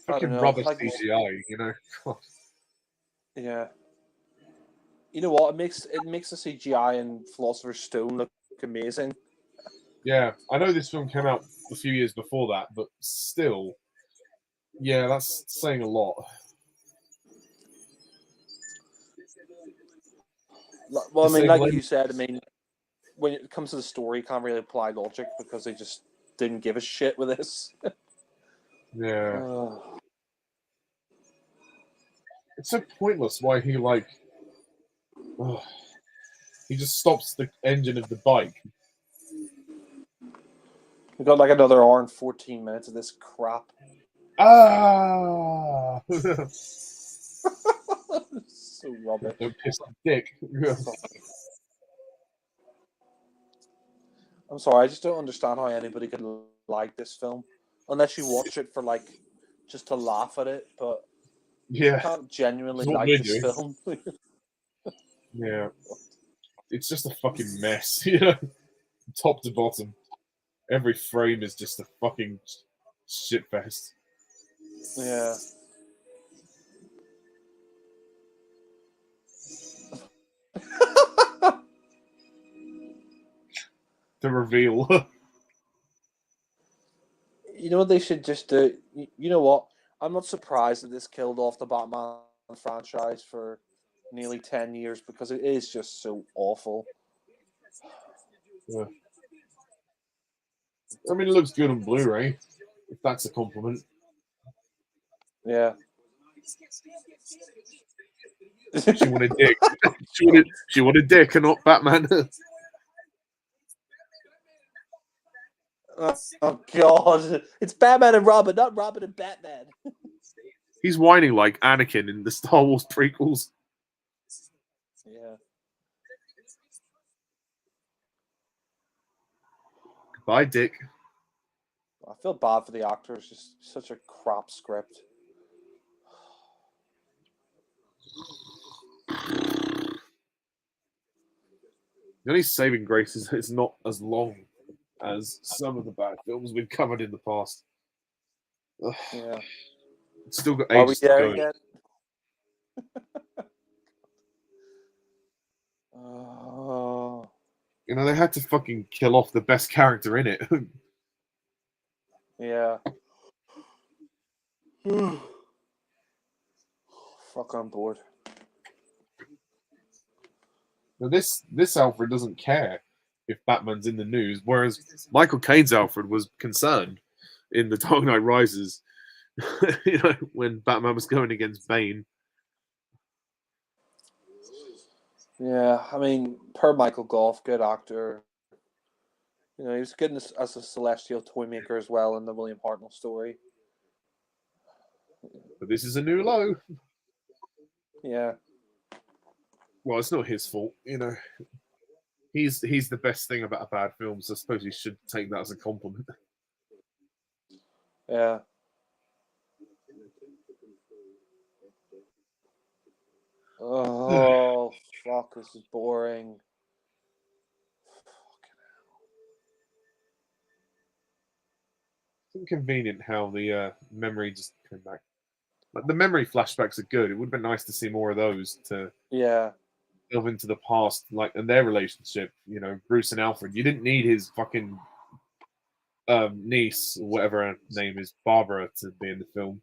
I don't fucking know. rubbish Like, CGI, yeah. You know what? It makes the CGI in Philosopher's Stone look amazing. Yeah, I know this film came out a few years before that, but still, yeah, that's saying a lot. Well, I To mean, say like Len- you said, I mean, when it comes to the story, you can't really apply logic because they just didn't give a shit with this. yeah, Oh. it's so pointless. Why he like, ugh, he just stops the engine of the bike. We got like another hour and 14 minutes of this crap. Ah, So rubbish. don't piss the dick. I'm sorry, I just don't understand how anybody could like this film unless you watch it for like just to laugh at it. But you Yeah, can't genuinely that's what like we're this doing. film. Yeah, it's just a fucking mess, you know, top to bottom. Every frame is just a fucking shitfest. Yeah. The reveal. You know what they should just do? You know what? I'm not surprised that this killed off the Batman franchise for nearly 10 years because it is just so awful. Yeah. I mean, it looks good on Blu-ray, if that's a compliment. Yeah. She wanted dick. She wanted dick and not Batman. Oh God! It's Batman and Robin, not Robin and Batman. He's whining like Anakin in the Star Wars prequels. Yeah. Bye, Dick. I feel bad for the actor. It's just such a crap script. The only saving grace is it's not as long as some of the bad films we've covered in the past. Ugh, Yeah. it's still got Are we ages to there go. yet? Oh. You know, they had to fucking kill off the best character in it. Yeah. Fuck, I'm bored. Now this Alfred doesn't care if Batman's in the news, whereas Michael Caine's Alfred was concerned in The Dark Knight Rises. You know, when Batman was going against Bane. Yeah, I mean, per Michael Goff, good actor. You know, he was good as a celestial toymaker as well in the William Hartnell story. But this is a new low. Yeah. Well, it's not his fault, you know. He's the best thing about a bad film, so I suppose he should take that as a compliment. Yeah. Oh, fuck, this is boring. It's inconvenient how the memory just came back. Like the memory flashbacks are good. It would have been nice to see more of those to Yeah. delve into the past, like and their relationship. You know, Bruce and Alfred. You didn't need his fucking niece or whatever her name is, Barbara, to be in the film.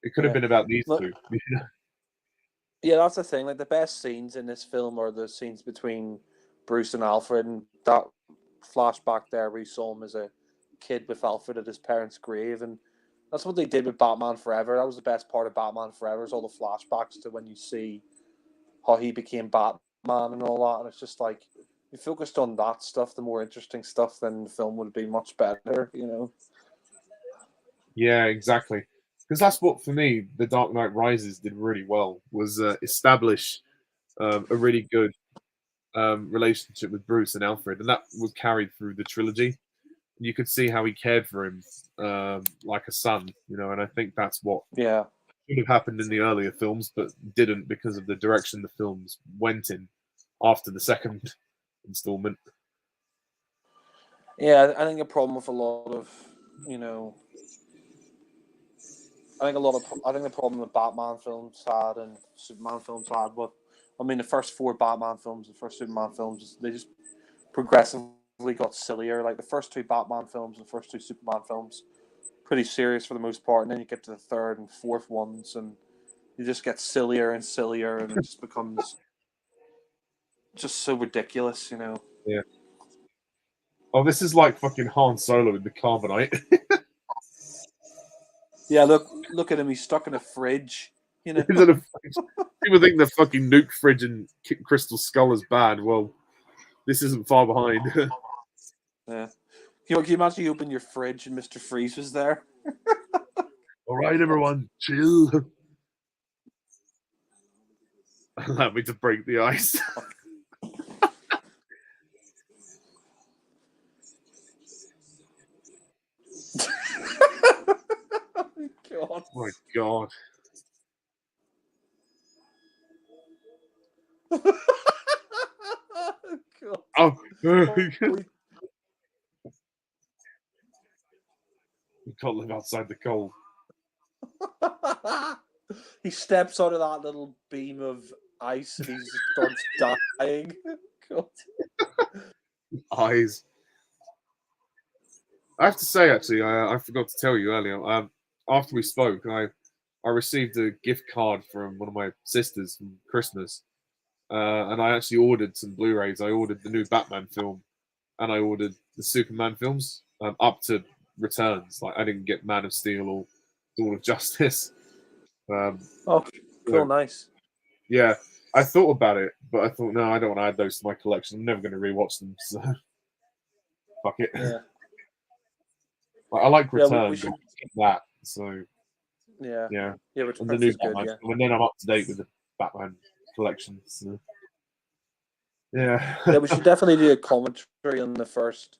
It could have Yeah. been about these Look, two. yeah, that's the thing. Like, the best scenes in this film are the scenes between Bruce and Alfred, and that flashback there where you saw him as a kid with Alfred at his parents' grave, and that's what they did with Batman Forever. That was the best part of Batman Forever, is all the flashbacks to when you see how he became Batman and all that. And it's just like, you focused on that stuff, the more interesting stuff, then the film would be much better, you know? Yeah, exactly. Because that's what for me, The Dark Knight Rises did really well was establish a really good relationship with Bruce and Alfred, and that was carried through the trilogy. You could see how he cared for him like a son, you know, and I think that's what Yeah. should have happened in the earlier films, but didn't because of the direction the films went in after the second installment. Yeah, I think a problem with a lot of, you know, I think the problem that Batman films had and Superman films had with, I mean, the first four Batman films, the first Superman films, they just progressively got sillier. Like the first two Batman films and the first two Superman films, pretty serious for the most part, and then you get to the third and fourth ones, and you just get sillier and sillier, and it just becomes just so ridiculous, you know. Yeah. Oh, this is like fucking Han Solo with the carbonite. Yeah, look at him. He's stuck in a fridge. You know. People think the fucking nuke fridge and Crystal Skull is bad. Well, this isn't far behind. Yeah. Can you imagine you open your fridge and Mr. Freeze was there? All right, everyone, chill. Allow me to break the ice. God. Oh my god. God. Oh, you can't live outside the cold. He steps out of that little beam of ice and he starts dying. God. Eyes. I have to say, actually, I forgot to tell you earlier. After we spoke, I received a gift card from one of my sisters from Christmas, and I actually ordered some Blu-rays. I ordered the new Batman film, and I ordered the Superman films up to Returns. Like I didn't get Man of Steel or Dawn of Justice. Oh, cool, so, nice. Yeah, I thought about it, but I thought no, I don't want to add those to my collection. I'm never going to rewatch them. So fuck it. Yeah. I like Yeah, Return, we should. that. So Yeah. yeah, Yeah, and the new Returns is good. Batman, Yeah. and then I'm up to date with the Batman collection. So. Yeah. Yeah, we should definitely do a commentary on the first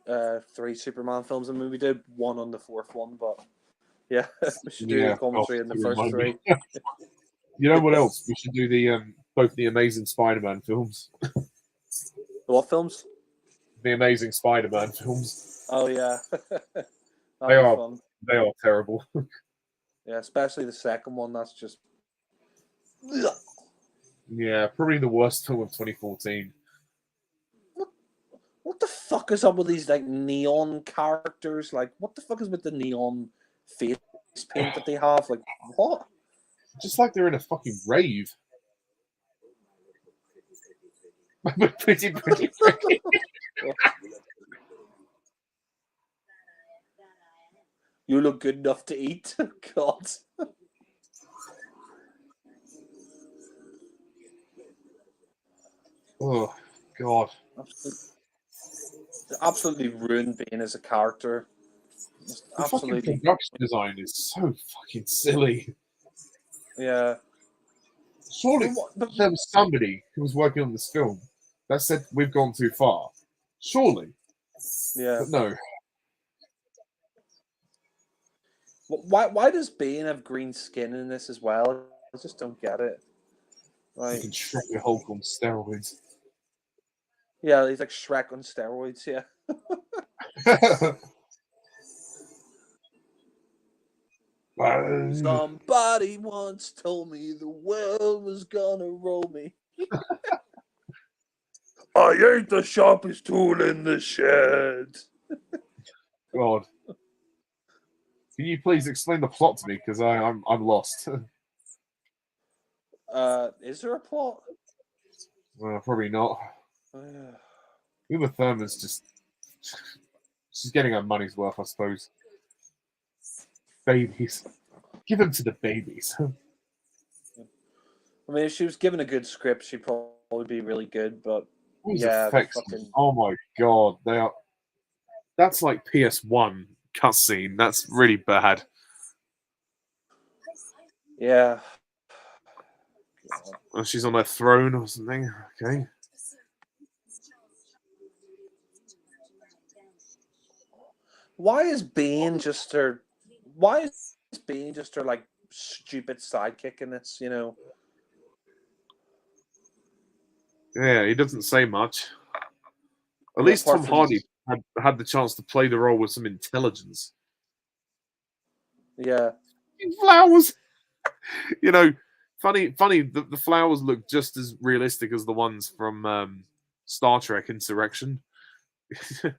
3 Superman films. I mean, we did one on the fourth one, but yeah, we should do a commentary on the first 3. You know what else? We should do the both the Amazing Spider-Man films. What films? The Amazing Spider-Man films. Oh yeah, They are fun. They are terrible. Yeah, especially the second one. That's just. Yeah, probably the worst film of 2014. What the fuck is up with these like neon characters? Like, what the fuck is with the neon face paint that they have? Like, what? Just like they're in a fucking rave. pretty. You look good enough to eat. God. Oh God. Absolutely ruined Bane as a character. Just The absolutely. fucking production design is so fucking silly. Yeah. Surely there was somebody who was working on this film that said we've gone too far. Surely. Yeah. But no. Why does Bane have green skin in this as well? I just don't get it. Like, You can Shrek the Hulk on steroids. Yeah, he's like Shrek on steroids. Yeah. Somebody once told me the world was gonna roll me. I ain't the sharpest tool in the shed. God. Can you please explain the plot to me? Because I'm lost. Is there a plot? Probably not. Uma Thurman's just she's getting her money's worth, I suppose. Babies. Give them to the babies. I mean, if she was given a good script, she'd probably be really good, but Effects. Oh my god, they are. That's like PS1 cutscene. That's really bad. Yeah. Oh, she's on her throne or something. Okay. Why is Bane just her? Why is Bane just her like stupid sidekick in this? You know. Yeah, he doesn't say much. At least Tom Hardy had the chance to play the role with some intelligence. Yeah. Flowers. You know, funny. The flowers look just as realistic as the ones from Star Trek Insurrection. Because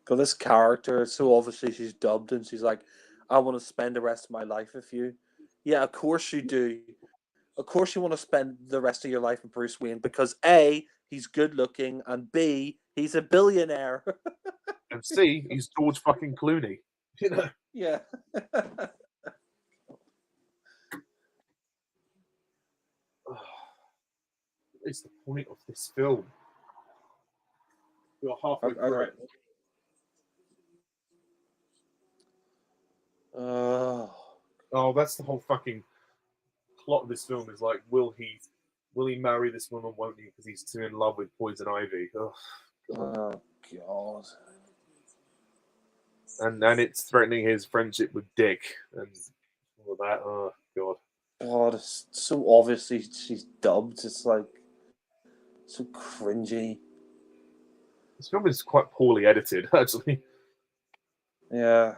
this character, so obviously she's dubbed and she's like, I want to spend the rest of my life with you. Yeah, of course you do. Of course you want to spend the rest of your life with Bruce Wayne because A, he's good looking, and B, he's a billionaire. And C, he's George fucking Clooney. You know? Yeah. What is the point of this film? We're halfway through it. Oh, that's the whole fucking plot of this film is like, will he marry this woman, won't he? Because he's too in love with Poison Ivy. Oh, God. And it's threatening his friendship with Dick and all of that. Oh, God. God, it's so obviously she's dubbed. It's like so cringy. This film is quite poorly edited, actually. Yeah.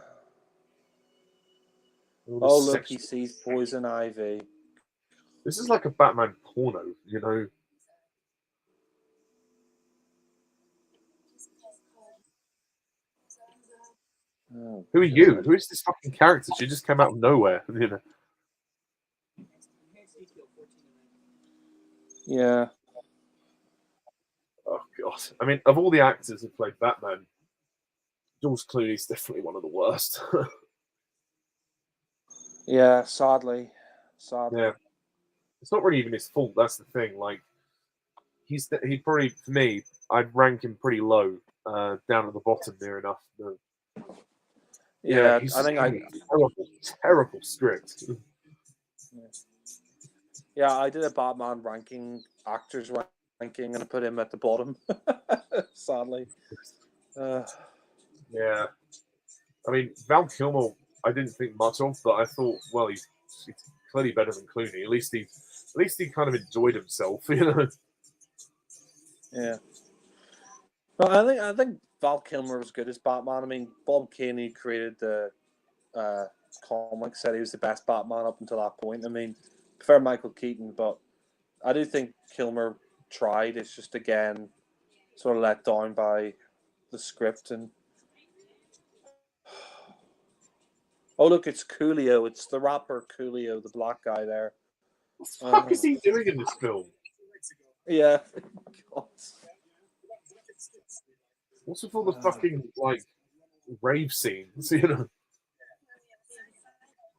Oh, look, he sees Poison Ivy. This is like a Batman porno, you know? Oh, Who are you? God. Who is this fucking character? She just came out of nowhere, you know? Yeah. Oh, God. I mean, of all the actors who played Batman, George Clooney's definitely one of the worst. Yeah, sadly. Yeah. It's not really even his fault, that's the thing. Like, he probably, for me, I'd rank him pretty low, down at the bottom near enough. Yeah, he's I think terrible script. Yeah, I did a Batman actors ranking, and I put him at the bottom. Sadly. Yeah. I mean, Val Kilmer, I didn't think much of, but I thought, well, he's clearly better than Clooney. At least he kind of enjoyed himself, you know. Yeah. No, I think Val Kilmer was good as Batman. I mean, Bob Kane, who created the comic, said he was the best Batman up until that point. I mean, prefer Michael Keaton, but I do think Kilmer tried. It's just again sort of let down by the script and. Oh look, it's Coolio. It's the rapper Coolio, the black guy there. What the fuck is he doing in this film? Yeah. God. What's with all the fucking like rave scenes, you know?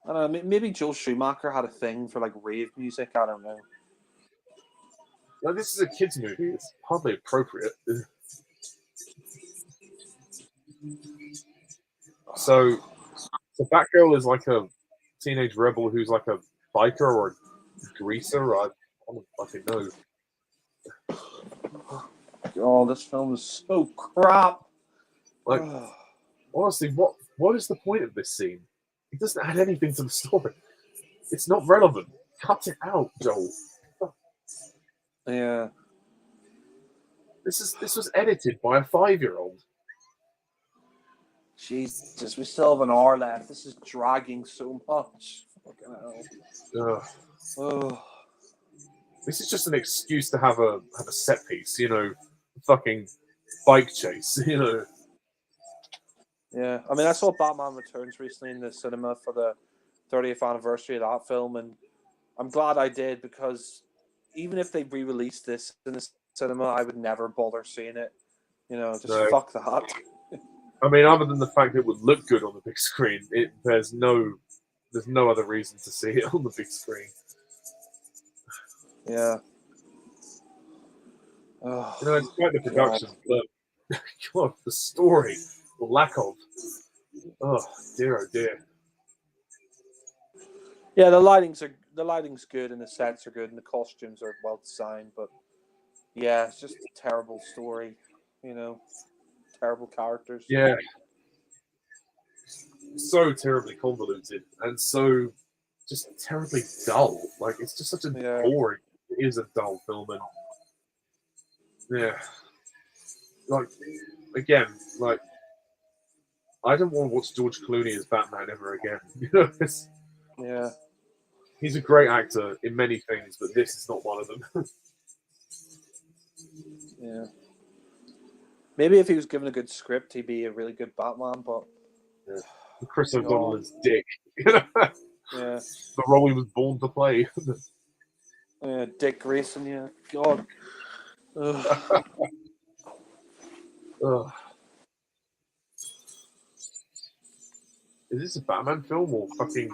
I don't know. Maybe Joel Schumacher had a thing for like rave music. I don't know. Like, this is a kids' movie. It's hardly appropriate. So Batgirl is like a teenage rebel who's like a biker or a greaser. I don't fucking know. Oh, this film is so crap. Like, honestly, what is the point of this scene? It doesn't add anything to the story. It's not relevant. Cut it out, Joel. Yeah. This was edited by a 5-year-old. Jesus, we still have an hour left. This is dragging so much. Fucking hell. Oh. This is just an excuse to have a set piece, you know, fucking bike chase, you know. Yeah, I mean, I saw Batman Returns recently in the cinema for the 30th anniversary of that film, and I'm glad I did because even if they re-released this in the cinema, I would never bother seeing it. You know, just fuck that. I mean, other than the fact it would look good on the big screen, there's no other reason to see it on the big screen. Yeah. Oh, you know, it's quite the production, but God, the story, the lack of. Oh dear. Yeah, the lighting's good and the sets are good and the costumes are well designed, but yeah, it's just a terrible story, you know, terrible characters. Yeah, so terribly convoluted and so just terribly dull. Like, it's just such a boring. It is a dull film, and yeah, like again, like I don't want to watch George Clooney as Batman ever again. You know, yeah. He's a great actor in many things, but this is not one of them. Yeah. Maybe if he was given a good script, he'd be a really good Batman. But Yeah. Chris God, O'Donnell is Dick. You know, yeah, the role he was born to play. yeah, Dick Grayson. Yeah, God. Ugh. Ugh. Is this a Batman film or fucking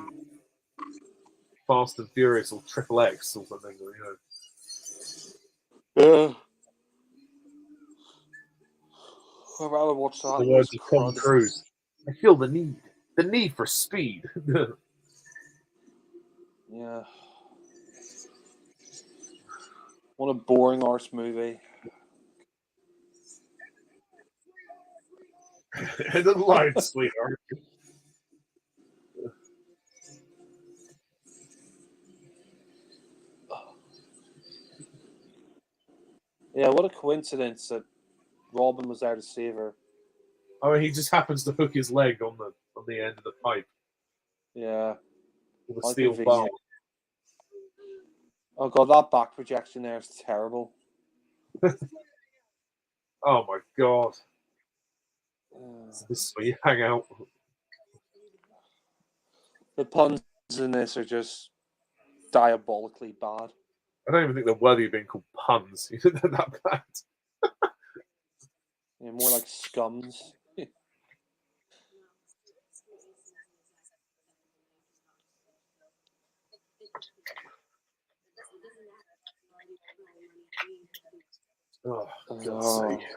Fast and Furious or Triple X or something? You know. Yeah. I'd rather watch The that than this words of Tom crud. Cruise. I feel the need for speed. Yeah. What a boring arse movie. And the line, sweetheart. Yeah, what a coincidence that Robin was there to save her. I mean, he just happens to hook his leg on the end of the pipe Yeah, with a how steel bar. convenient. Oh god, that back projection there is terrible. Oh my god! Uh, So this is where you hang out. the puns in this are just diabolically bad. I don't even think they're worthy of being called puns. They're that bad. Yeah, more like scums. Oh, for God's Oh sake!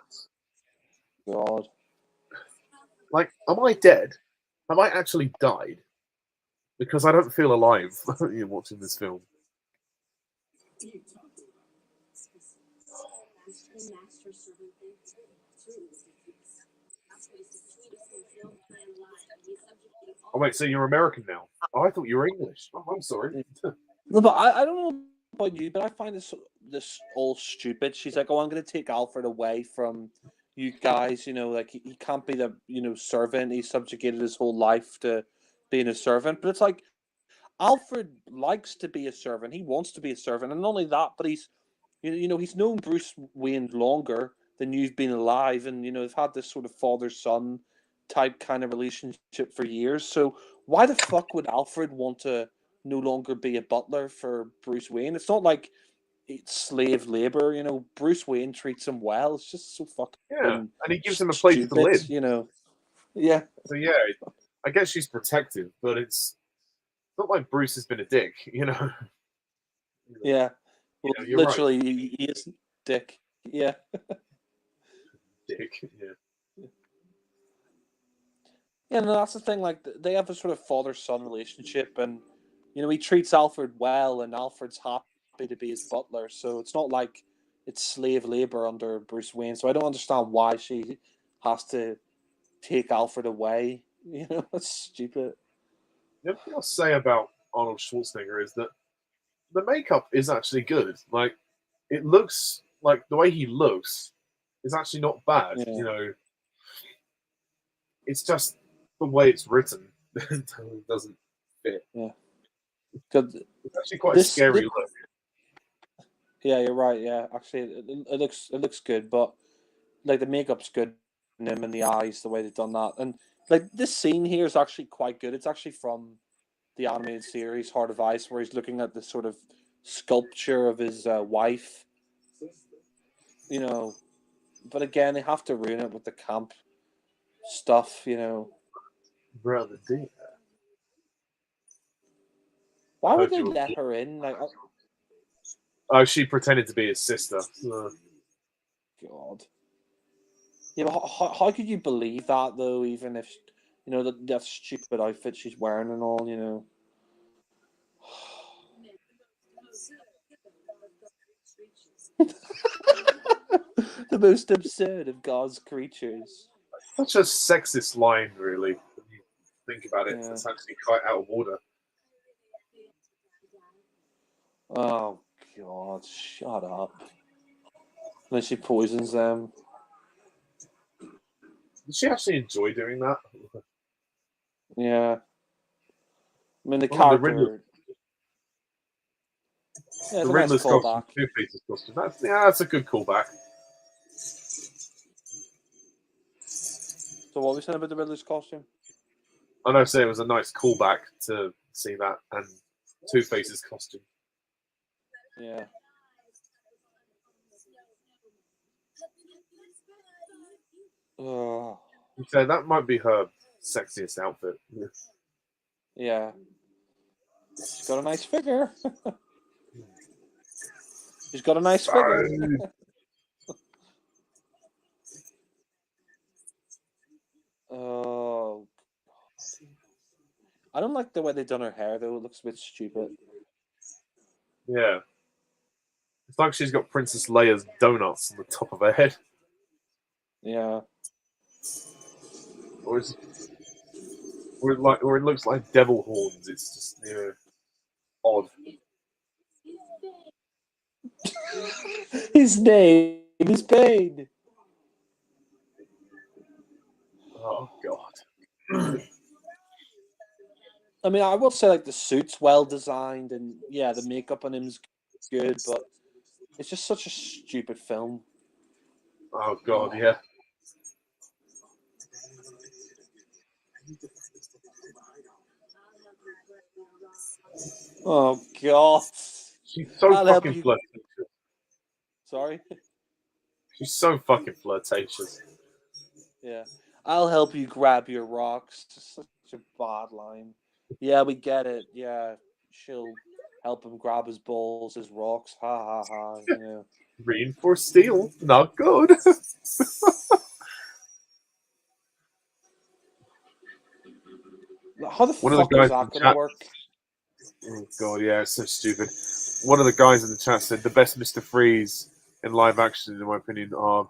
god. Like, am I dead? Have I actually died? Because I don't feel alive watching this film. Oh wait, so you're American now? Oh, I thought you were English. Oh, I'm sorry. No, but I don't know about you, but I find this all stupid. She's like, "Oh, I'm going to take Alfred away from you guys. You know, like he can't be the servant. He's subjugated his whole life to being a servant." But it's like Alfred likes to be a servant. He wants to be a servant, and not only that, but he's known Bruce Wayne longer than you've been alive, and they've had this sort of father son type kind of relationship for years. So why the fuck would Alfred want to no longer be a butler for Bruce Wayne? It's not like it's slave labor. Bruce Wayne treats him well. It's just so Yeah, fucking and he gives him a place to stupid. live. Yeah, So yeah, I guess she's protective, but it's not like Bruce has been a dick. yeah. Well, Yeah, you're right, literally, he is dick. Yeah. dick. Yeah. Yeah, no, that's the thing. Like they have a sort of father-son relationship, and he treats Alfred well, and Alfred's happy to be his butler. So it's not like it's slave labor under Bruce Wayne. So I don't understand why she has to take Alfred away. That's stupid. The other thing I'll say about Arnold Schwarzenegger is that the makeup is actually good. Like, it looks like the way he looks is actually not bad. Yeah, It's just the way it's written doesn't fit. yeah. 'Cause It's actually quite a this scary look. yeah, you're right. Yeah, actually, it looks good, but like the makeup's good in him and the eyes, the way they've done that, and like this scene here is actually quite good. It's actually from the animated series Heart of Ice, where he's looking at the sort of sculpture of his wife. You know, but again, they have to ruin it with the camp stuff. Brother, dear. I Why would heard they you were. let her in? Like, oh Oh, she pretended to be his sister. God. Yeah, but how could you believe that though? Even if that stupid outfit she's wearing and all. The most absurd of God's creatures. Such a sexist line, really. When you think about it, Yeah. it's actually quite out of order. Oh God, shut up. And then she poisons them. Did she actually enjoy doing that? Yeah. I mean the Oh, the Riddler, character. Yeah, the it's a nice Riddler's costume, callback. Two Faces costume. That's a good callback. So what were we saying about the Riddler's costume? I know, say it was a nice callback to see that and Two-Face's costume. Yeah. Oh. So that might be her sexiest outfit. Yeah. She's got a nice figure. She's got a nice figure. Oh. I don't like the way they've done her hair, though. It looks a bit stupid. Yeah. It's like she's got Princess Leia's donuts on the top of her head. Yeah. Or it looks like devil horns. It's just, odd. His name is Pain. Oh, God. I mean, I will say, like, the suit's well designed, and yeah, the makeup on him's good, but it's just such a stupid film. Oh, God, yeah. Oh, God. She's so I'll help fucking you. flirtatious. Sorry? She's so fucking flirtatious. Yeah. I'll help you grab your rocks. Just such a bad line. Yeah, we get it. Yeah. She'll help him grab his balls, his rocks. Ha ha ha. You know. Reinforced steel, not good. How the One of the fuck is guys that in going to chat. work? Oh, God, yeah, it's so stupid. One of the guys in the chat said the best Mr. Freeze in live action, in my opinion, are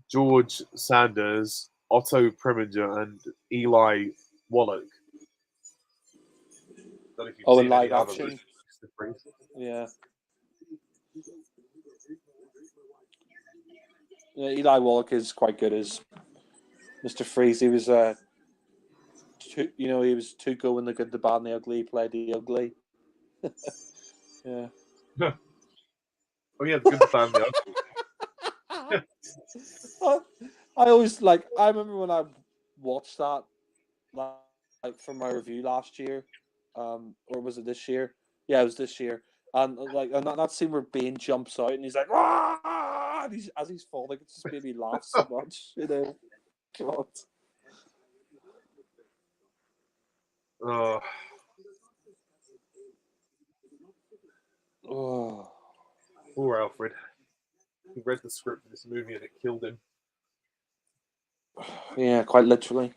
George Sanders, Otto Preminger, and Eli Wallach. Don't know if you've Oh, in seen live any other action? Mr. Freeze. Yeah. Yeah, Eli Wallach is quite good as Mr. Freeze. He was he was Tuco in the good, the bad, and the ugly. He played the ugly. Yeah. Oh yeah, the good, the bad, and the ugly. I always I remember when I watched that like for my review last year, or was it this year? Yeah, it was this year. And and that scene where Bane jumps out and he's like, "Ah!" And as he's falling, it just made me laugh so much. You know, God. Oh, Oh. poor Alfred. He read the script for this movie and it killed him. Yeah, quite literally.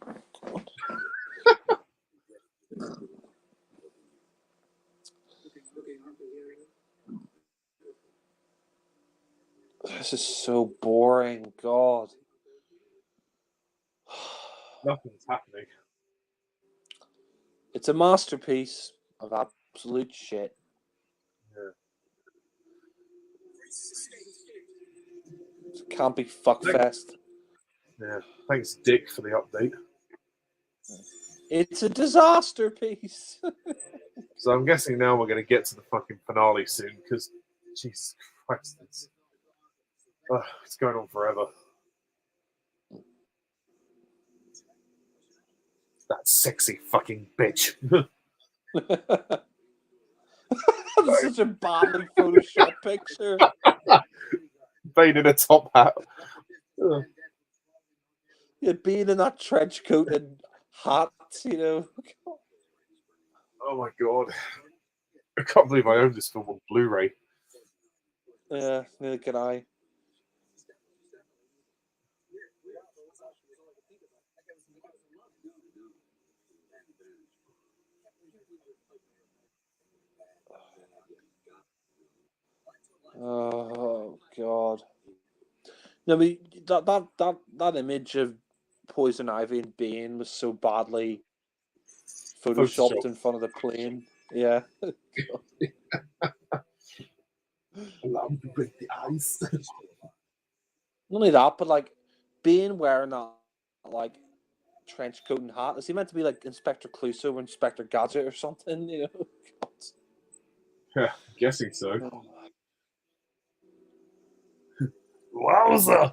This is so boring. God. Nothing's happening. It's a masterpiece of absolute shit. Yeah. It's a campy fuckfest. Yeah. Thanks, Dick, for the update. It's a disaster piece. So I'm guessing now we're going to get to the fucking finale soon because, Jesus Christ, it's going on forever. That sexy fucking bitch. That's such a badly photoshopped picture. Bane in a top hat. Yeah, being in that trench coat and hat, you know. Oh my God. I can't believe I own this film on Blu-ray. Yeah, neither can I. Oh God. No, I mean that image of Poison Ivy and Bane was so badly photoshopped Photoshop. in front of the plane. Yeah. Allow me to break the ice. Not only that, but Bane wearing that trench coat and hat. Is he meant to be like Inspector Clouseau or Inspector Gadget or something? You know. God. Yeah, I'm guessing so. Oh. Wowza!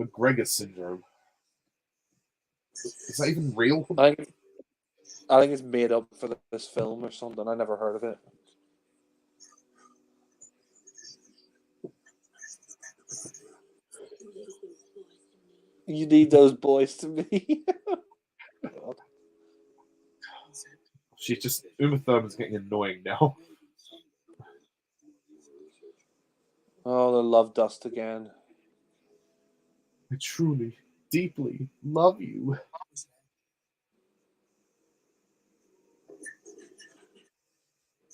McGregor syndrome. Is that even real? I think it's made up for this film or something. I never heard of it. You need those boys to me. Uma Thurman's getting annoying now. Oh, the love dust again. I truly, deeply love you.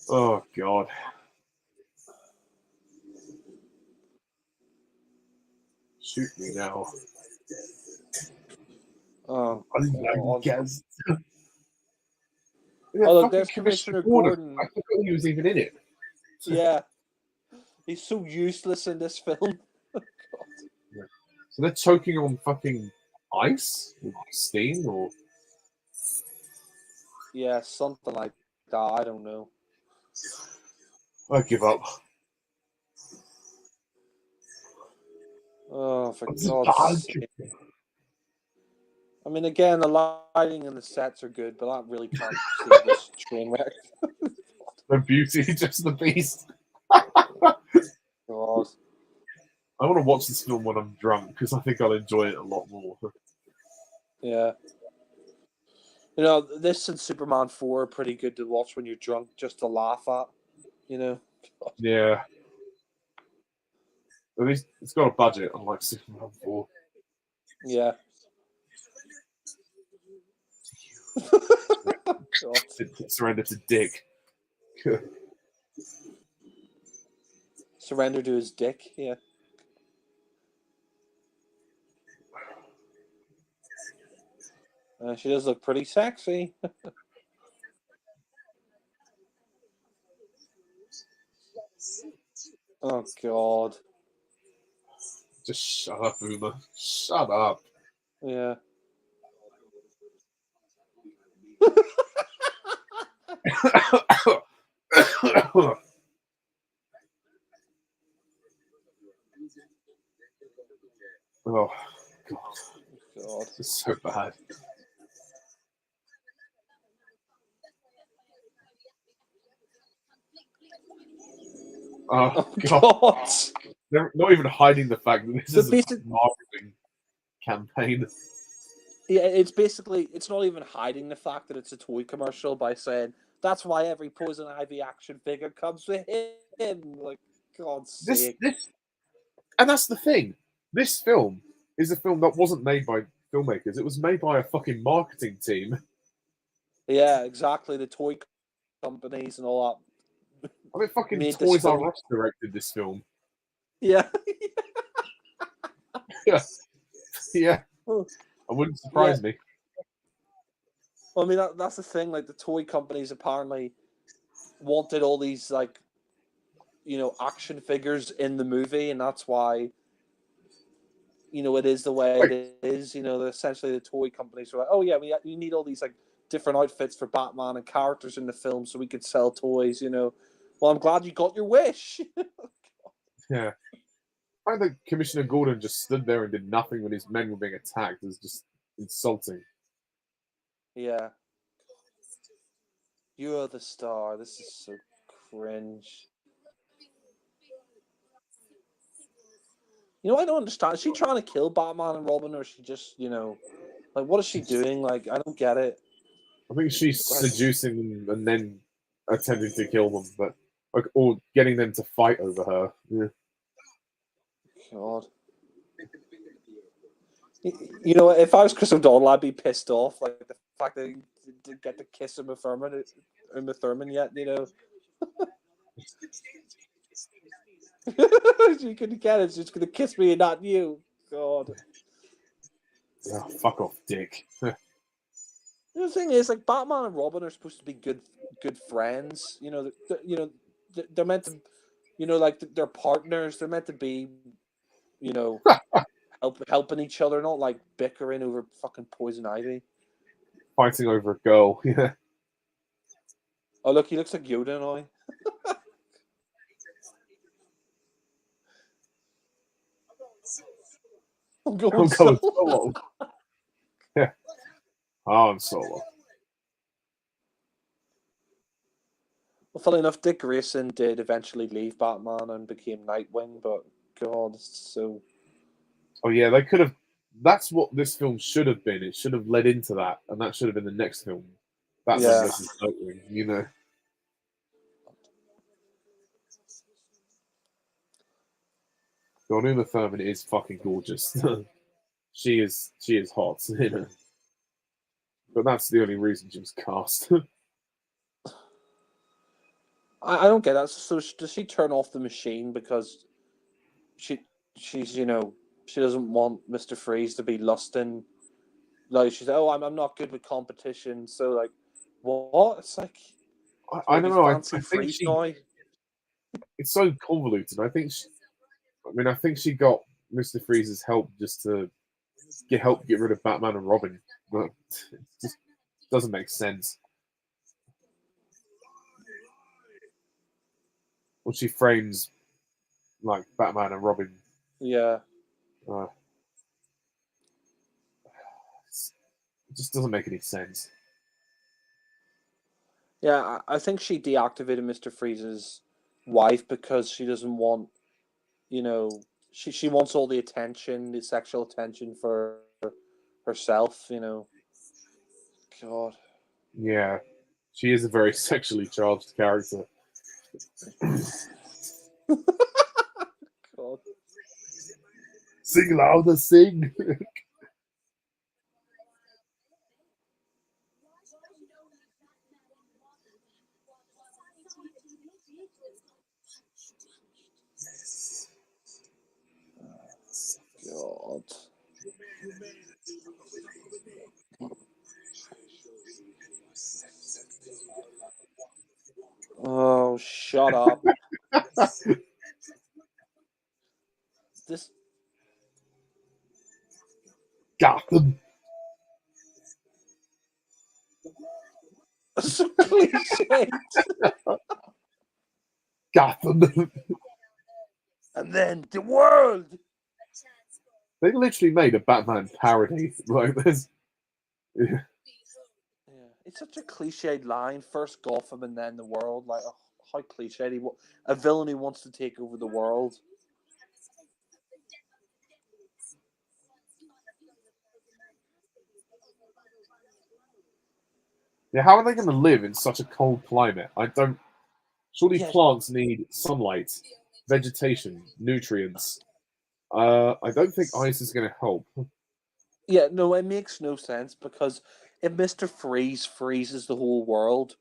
Oh, God. Shoot me now. Oh, God. Guess. Oh, look, there's Commissioner Gordon. I forgot he was even in it. Yeah. He's so useless in this film. God. So they're choking on fucking ice? Or steam? Or... Yeah, something like that. I don't know. I give up. Oh, for God's sake. I mean, again, the lighting and the sets are good, but that really can't save this train wreck. The beauty, just the beast. God. I want to watch this film when I'm drunk because I think I'll enjoy it a lot more. Yeah. You know, this and Superman 4 are pretty good to watch when you're drunk just to laugh at, you know? God. Yeah. At least it's got a budget, unlike Superman 4. Yeah. God. Surrender to Dick. Surrender to his dick, yeah. She does look pretty sexy. Oh, God. Just shut up, Uma. Shut up. Yeah. Oh, God. God. This is so bad. Oh, God. They're not even hiding the fact that this is a marketing campaign. Yeah, it's basically, it's not even hiding the fact that it's a toy commercial by saying, that's why every Poison Ivy action figure comes with him. Like, God's sake. And that's the thing. This film is a film that wasn't made by filmmakers. It was made by a fucking marketing team. Yeah, exactly. The toy companies and all that. I mean, fucking Toys R Us directed this film. Yeah. Yeah. Yeah. It wouldn't surprise me. Well, I mean, that's the thing. Like, the toy companies apparently wanted all these, like, you know, action figures in the movie, and that's why, you know, it is the way it is. You know, essentially the toy companies were like, oh, yeah, we need all these, like, different outfits for Batman and characters in the film so we could sell toys, you know. Well, I'm glad you got your wish. Yeah. I think Commissioner Gordon just stood there and did nothing when his men were being attacked. It was just insulting. Yeah. You are the star. This is so cringe. You know, I don't understand. Is she trying to kill Batman and Robin, or is she just, you know, like, what is she doing? Like, I don't get it. I think she's seducing them and then attempting to kill them, but like, or getting them to fight over her. Yeah. God. You know, if I was Chris O'Donnell, I'd be pissed off. Like, the fact that he didn't get to kiss Uma Thurman yet, you know. You couldn't get it. She's going to kiss me and not you. God. Oh, fuck off, Dick. The thing is, like, Batman and Robin are supposed to be good friends. You know, they're meant to, you know, like, they're partners. They're meant to be, you know, helping each other, not like bickering over fucking Poison Ivy. Fighting over a girl, yeah. Oh, look, he looks like Yoda now. I'm going I'm going Solo. Solo. Yeah, Han Solo. Well, funny enough, Dick Grayson did eventually leave Batman and became Nightwing, but God, it's so Oh yeah, they could have. That's what this film should have been. It should have led into that, and that should have been the next film, Batman yeah. versus Nightwing. You know. Uma Thurman is fucking gorgeous. She is hot, you know. But that's the only reason she was cast. I don't get that. So does she turn off the machine because she she's she doesn't want Mr. Freeze to be lusting. Like she's like, oh, I'm not good with competition. So like, what? It's like, I what, don't you know. fancy I think Freeze now? it's so convoluted. I think she got Mr. Freeze's help just to get rid of Batman and Robin, but it just doesn't make sense. When she frames like Batman and Robin, Yeah, uh, it just doesn't make any sense. yeah. I think she deactivated Mr. Freeze's wife because she doesn't want, you know, she wants all the attention, the sexual attention for herself. God. Yeah, she is a very sexually charged character. God. Sing louder, sing. God. Oh, shut up. This Gotham, is so cliche. Gotham. And then the world. They literally made a Batman parody. Like this. Yeah. Yeah, it's such a cliched line. First Gotham and then the world. Like, oh, how cliched. A villain who wants to take over the world. Yeah, how are they going to live in such a cold climate? I don't. Surely Yeah, plants need sunlight, vegetation, nutrients. I don't think ice is going to help. yeah. No, it makes no sense because if Mister Freeze freezes the whole world,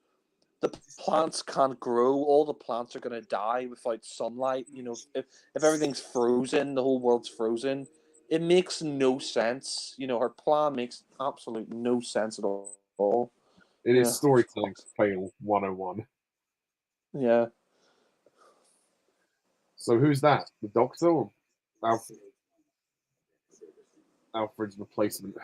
the plants can't grow. All the plants are going to die without sunlight. If everything's frozen, the whole world's frozen. It makes no sense. Her plan makes absolute no sense at all. It is Yeah, storytelling fail 101. yeah. So who's that? The Doctor or Alfred? Alfred's replacement?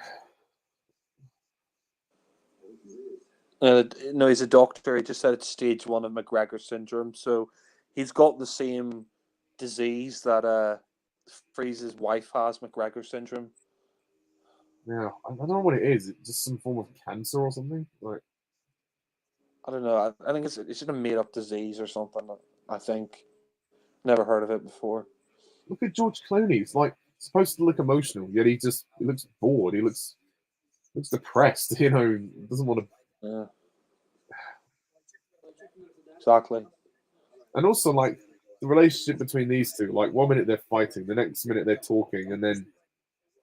No, he's a doctor. He just said it's stage 1 of McGregor syndrome. So he's got the same disease that Freeze's wife has, McGregor syndrome. Yeah, I don't know what it is. It's just some form of cancer or something. Like, I don't know. I think it's just a made up disease or something. I think. Never heard of it before. look at George Clooney. He's like supposed to look emotional, yet he looks bored. He looks depressed. You know, doesn't want to. Yeah, exactly. And also like the relationship between these two. Like 1 minute they're fighting, the next minute they're talking, and then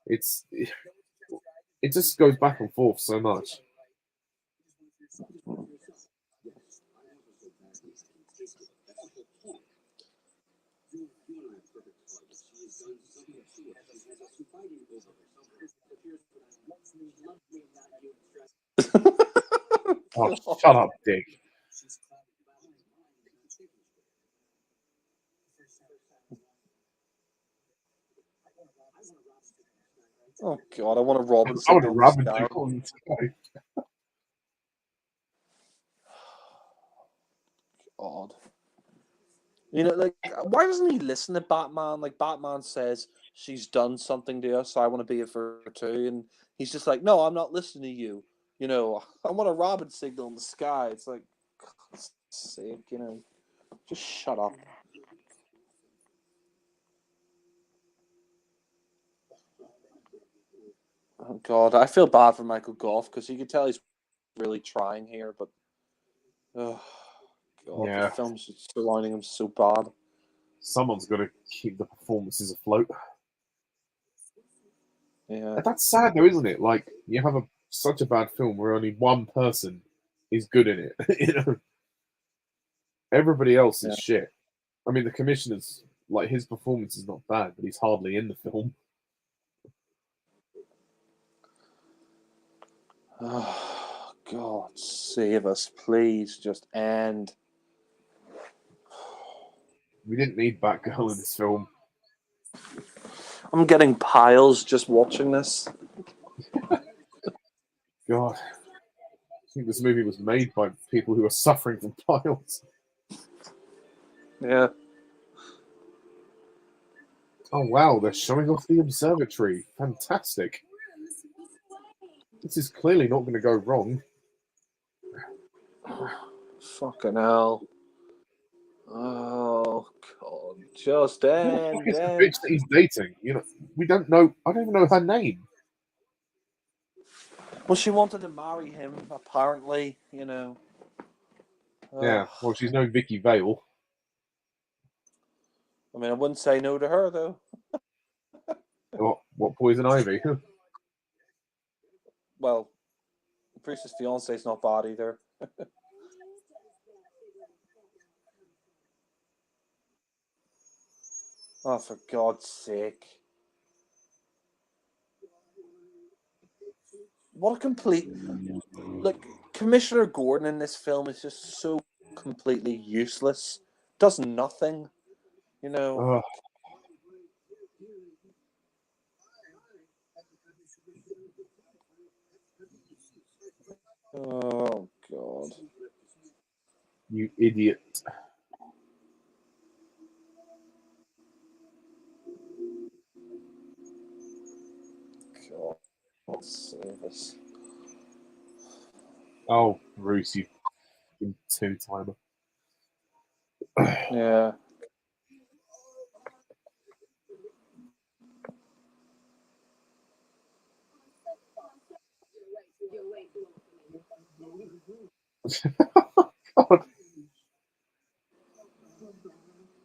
it's it just goes back and forth so much. Oh, shut up, Dick. Oh God, I want a Robin I would sitting have on the rather sky. Dick on the sky. God. Like, why doesn't he listen to Batman? Like, Batman says, she's done something to us. I want to be it for her too. And he's just like, no, I'm not listening to you. You know, I want a robin signal in the sky. It's like, God's sake, you know, just shut up. Oh God, I feel bad for Michael Goff because you can tell he's really trying here, but oh God, the Yeah, film's just surrounding him so bad. someone's got to keep the performances afloat. Yeah, And that's sad, though, isn't it? Like you have such a bad film where only one person is good in it. You know, everybody else is yeah. shit. I mean, the commissioner's like his performance is not bad, but he's hardly in the film. Oh God, save us, please. Just end. We didn't need Batgirl in this film. I'm getting piles just watching this. God, I think this movie was made by people who are suffering from piles. Yeah. Oh wow, they're showing off the observatory. Fantastic. This is clearly not going to go wrong. Fucking hell. Oh God, just Who the fuck end, is the end. bitch that he's dating? You know, we don't know. I don't even know her name. Well, she wanted to marry him, apparently. You know. Yeah, well, she's no Vicky Vale. I mean, I wouldn't say no to her though. What Poison Ivy? Well, Bruce's fiance is not bad either. Oh, for God's sake! What a complete like Commissioner Gordon in this film is just so completely useless. Does nothing. You know. Ugh, Oh God. you idiot. God save us. Oh, Bruce, you two-timer. Yeah. God.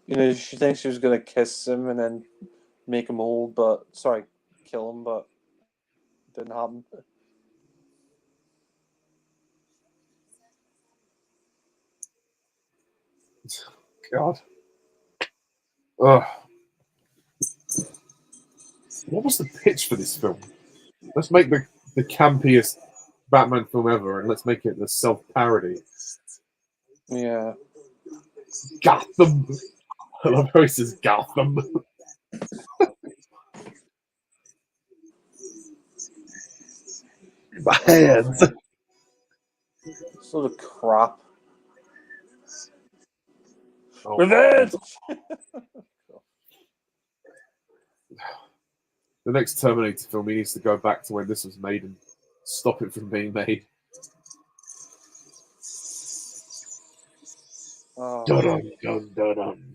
You know, she thinks she was gonna kiss him and then make him old, but sorry, kill him, but it didn't happen. God. Ugh. What was the pitch for this film? Let's make the campiest Batman film ever, and let's make it the self-parody. Yeah. Gotham. I love how he says Gotham. My hands. Sort of crap. Oh, Revenge! the next Terminator film, he needs to go back to when this was made and stop it from being made. Oh. Dun dun dun dun.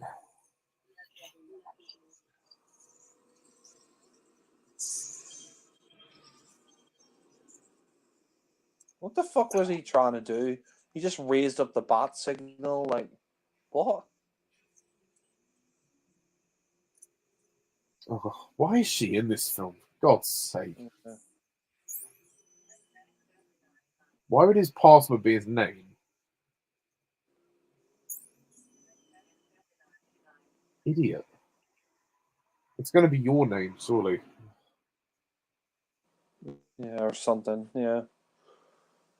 What the fuck was he trying to do? He just raised up the bat signal, like, what? Oh, why is she in this film? God's sake. Yeah. Why would his password be his name? Idiot. It's going to be your name, surely. Yeah, or something, yeah.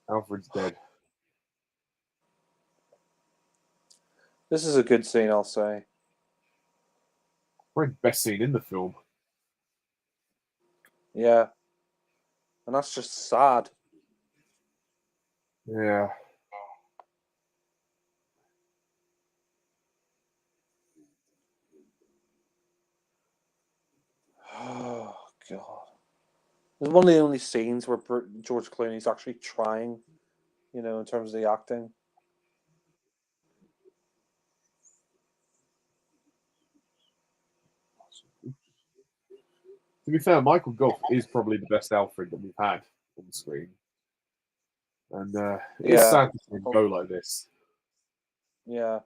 Alfred's dead. This is a good scene, I'll say. Probably the best scene in the film. Yeah. And that's just sad. Yeah. Oh god. It's one of the only scenes where George Clooney's actually trying, in terms of the acting. To be fair, Michael Gough is probably the best Alfred that we've had on the screen. And it's Yeah. sad to see him go like this. Yeah.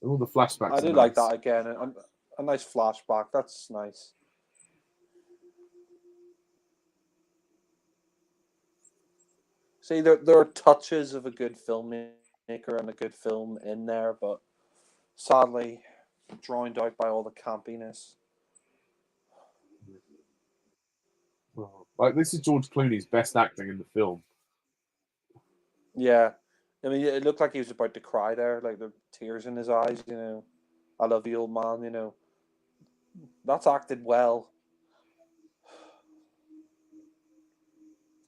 And all the flashbacks I are do like nice. that again. A nice flashback. That's nice. See, there are touches of a good filmmaker and a good film in there, but sadly drowned out by all the campiness. Like, this is George Clooney's best acting in the film. Yeah. I mean, it looked like he was about to cry there, like the tears in his eyes, I love you, old man, That's acted well.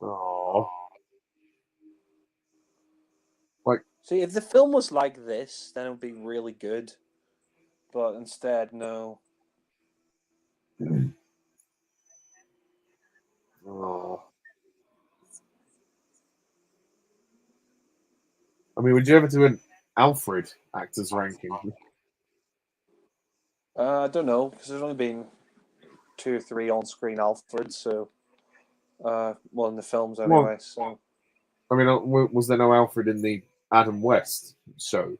Oh, like, See, if the film was like this, then it would be really good. But instead, no. oh. I mean, would you ever do an Alfred actors ranking? I don't know, because there's only been 2 or 3 on-screen Alfreds, so well, in the films Well, anyway. So I mean, was there no Alfred in the Adam West show?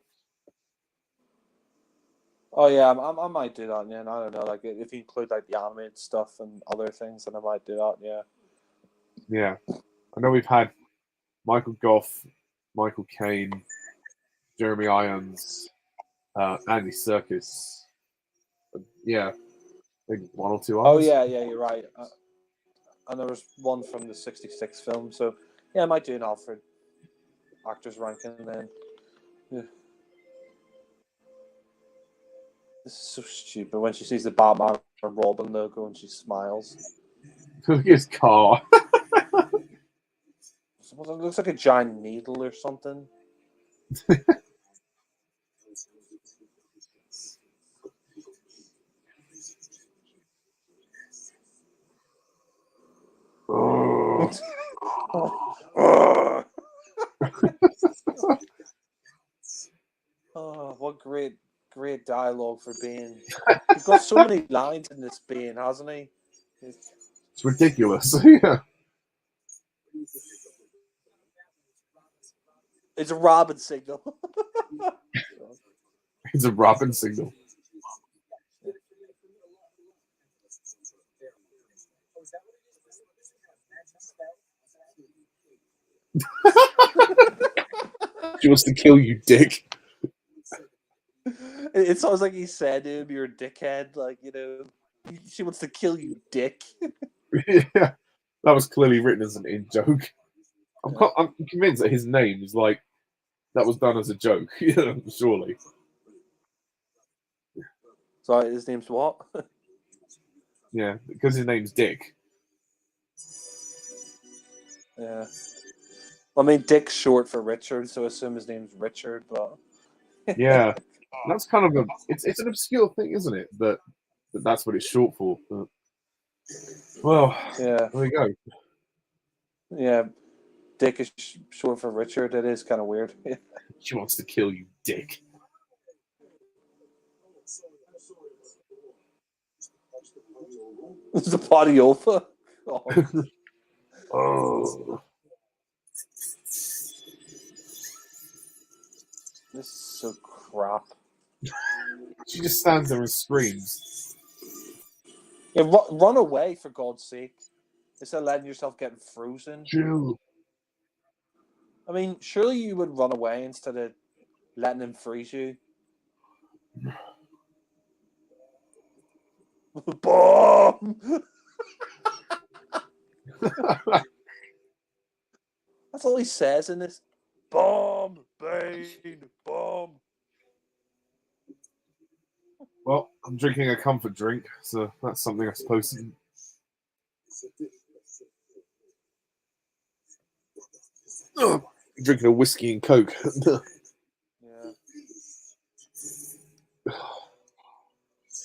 oh yeah, I might do that. Yeah, I don't know. Like if you include like the animated stuff and other things, then I might do that. Yeah. Yeah, I know we've had Michael Gough, Michael Caine, Jeremy Irons, Andy Serkis. Yeah, maybe one or two Oh others. yeah, you're right. And there was one from the '66 film. So yeah, I might do an Alfred actors ranking then. Yeah. This is so stupid when she sees the Batman and Robin logo and she smiles. Look at his car. It looks like a giant needle or something. Oh. Oh, what great dialogue for Bane. He's got so many lines in this Bane, hasn't he? It's ridiculous. Yeah, It's a Robin signal. it's a Robin signal. She wants to kill you, dick. It sounds like he said to him, "You're a dickhead." Like she wants to kill you, dick. Yeah, that was clearly written as an in joke. I'm convinced that his name is like that was done as a joke. Yeah, surely. Sorry, his name's what? Yeah, because his name's Dick. Yeah. I mean, Dick's short for Richard, so I assume his name's Richard. But Yeah, that's kind of it's an obscure thing, isn't it? That's what it's short for. But, well, yeah, there we go. yeah, Dick is short for Richard. It is kind of weird. She wants to kill you, Dick. It's the potty over. Oh. Oh. This is so crap. She just stands there and screams. Yeah, run away for God's sake! Instead of letting yourself get frozen. Jill. I mean, surely you would run away instead of letting him freeze you. Bomb! That's all he says in this. Bomb, Bane, bomb. Well, I'm drinking a comfort drink, so that's something I suppose. Drinking a whiskey and coke.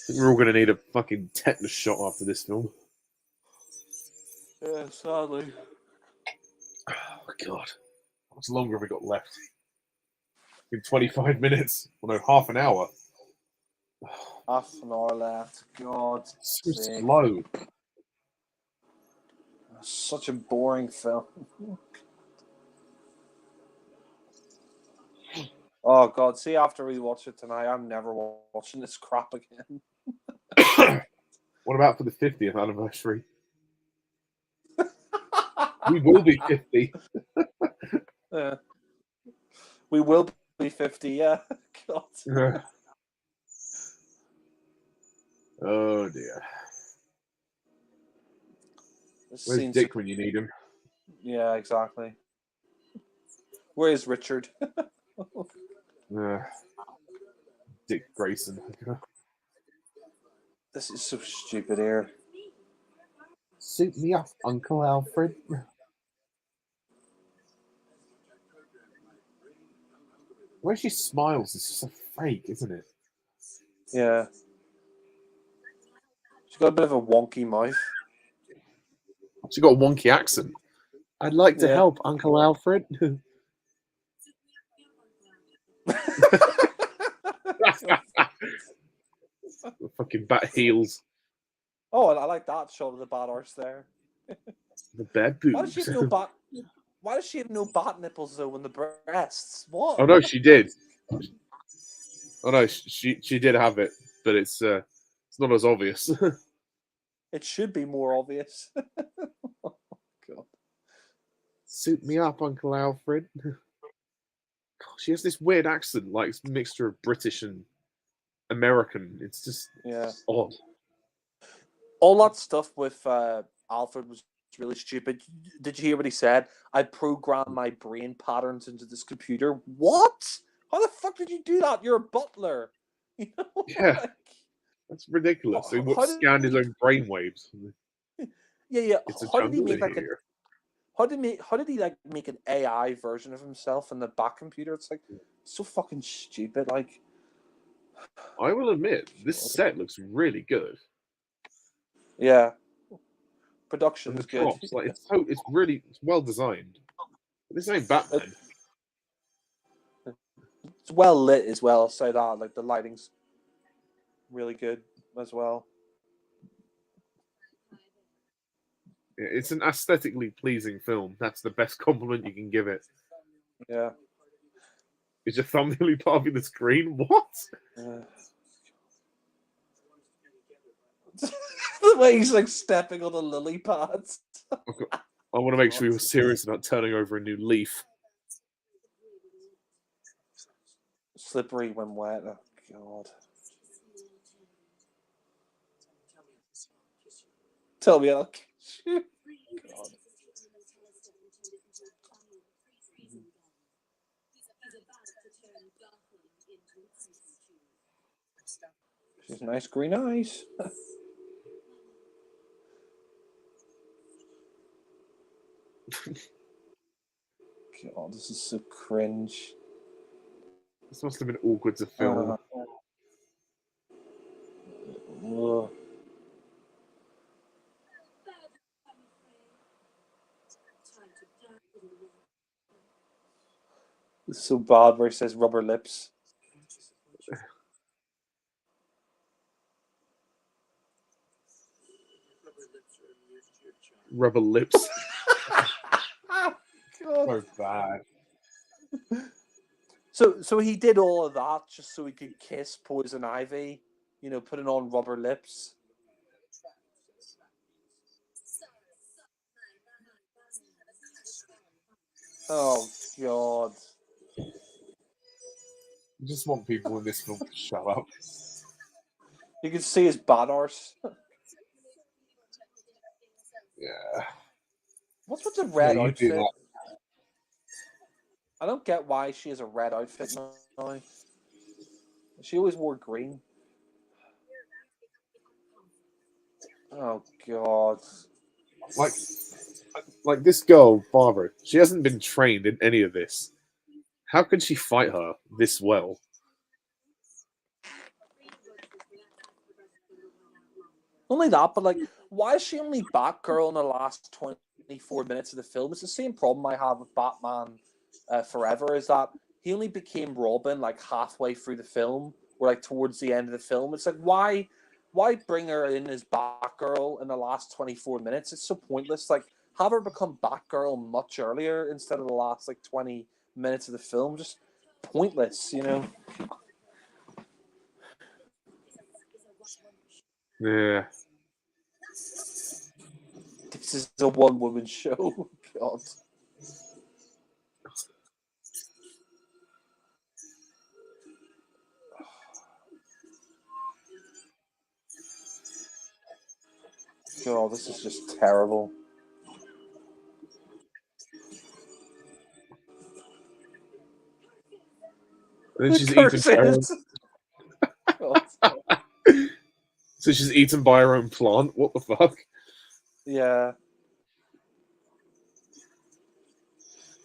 think we're all going to need a fucking tetanus shot after this film. Yeah, sadly. Oh, God. How much longer have we got left? In 25 minutes? Well, no, half an hour. Half an hour left. God. So sake. slow. Such a boring film. Oh God! See, after we watch it tonight, I'm never watching this crap again. What about for the 50th anniversary? We will be 50. Yeah. We will be 50. Yeah. God. Oh dear. This Where's seems Dick to... when you need him? Yeah, exactly. Where is Richard? Dick Grayson. This is so stupid here. Suit me up, Uncle Alfred. When she smiles, it's just a fake, isn't it? Yeah. She's got a bit of a wonky mouth. She got a wonky accent. I'd like to Yeah. help, Uncle Alfred. Fucking bat heels. Oh, and I like that shot of the bat arse there. The bad Why does she boobs. have no bat? Why does she have no bat nipples though in the breasts? What? Oh no, she did. Oh no, she did have it, but it's not as obvious. It should be more obvious. Oh, God. Suit me up, Uncle Alfred. God, she has this weird accent, like it's a mixture of British and American. It's just odd. All that stuff with Alfred was really stupid. Did you hear what he said? I programmed my brain patterns into this computer. What? How the fuck did you do that? You're a butler. You know? Yeah. That's ridiculous. He scanned his own brainwaves. Yeah. It's a How did he jungle make in like here. how did he like make an AI version of himself in the back computer? It's like so fucking stupid. Like, I will admit, this set looks really good. yeah, And production's the good. props, like it's well designed. This ain't Batman. It's well lit as well. So that like the lighting's really good as well. Yeah, it's an aesthetically pleasing film. That's the best compliment you can give it. Yeah. Is your thumb nearly part of the screen? What? The way he's like stepping on the lily pads. I want to make sure you're serious about turning over a new leaf. Slippery when wet. Oh God. Tell me I'll kiss you. God. She's nice green eyes. God, this is so cringe. This must have been awkward to film. It's so bad where he says rubber lips. Rubber lips. God. So bad. So he did all of that just so he could kiss Poison Ivy, you know, putting on rubber lips. Oh God. You just want people in this film to shut up. You can see his bad arse. Yeah. What's with the red you do outfit? that. I don't get why she has a red outfit now. She always wore green. Oh God. Like this girl, Barbara, she hasn't been trained in any of this. How can she fight her this well? Only that, but like, why is she only Batgirl in the last 24 minutes of the film? It's the same problem I have with Batman Forever, is that he only became Robin like halfway through the film, or like towards the end of the film. It's like, why bring her in as Batgirl in the last 24 minutes? It's so pointless. Like, have her become Batgirl much earlier instead of the last like 20 minutes of the film. Just pointless, you know? Yeah. This is a one-woman show. God. God, this is just terrible. And then she's Curses. eaten by so she's eaten by her own plant. What the fuck? Yeah.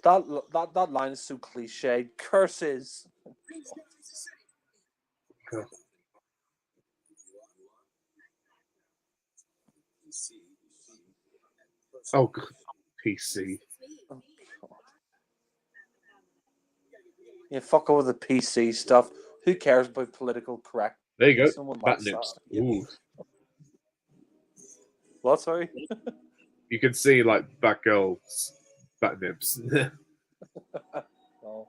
That line is so cliche. Curses. Oh, God. PC. Oh, God. Yeah, fuck all the PC stuff. Who cares about political correctness? There you go. No one Bat likes nips. that. Ooh. What? Sorry. You can see like Batgirl's bat nips. Oh.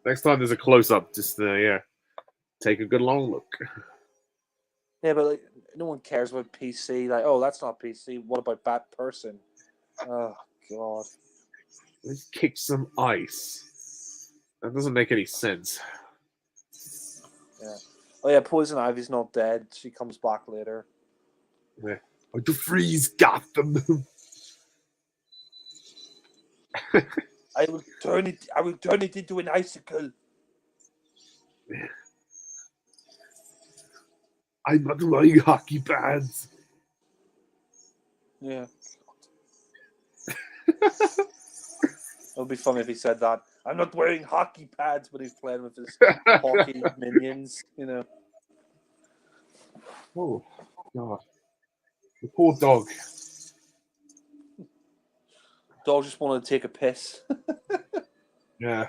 Next time there's a close up, just yeah, take a good long look. Yeah, but like, no one cares about PC. Like, oh, that's not PC. What about Bat Person? Oh God. Let's kick some ice. That doesn't make any sense. Yeah. Oh yeah, Poison Ivy's not dead. She comes back later. Yeah. Oh, to freeze Gotham. I will turn it into an icicle. I'm not wearing hockey pads. Yeah. It would be funny if he said that. I'm not wearing hockey pads, but he's playing with his hockey minions, you know. Oh, God. The poor dog. Dog just wanted to take a piss. Yeah.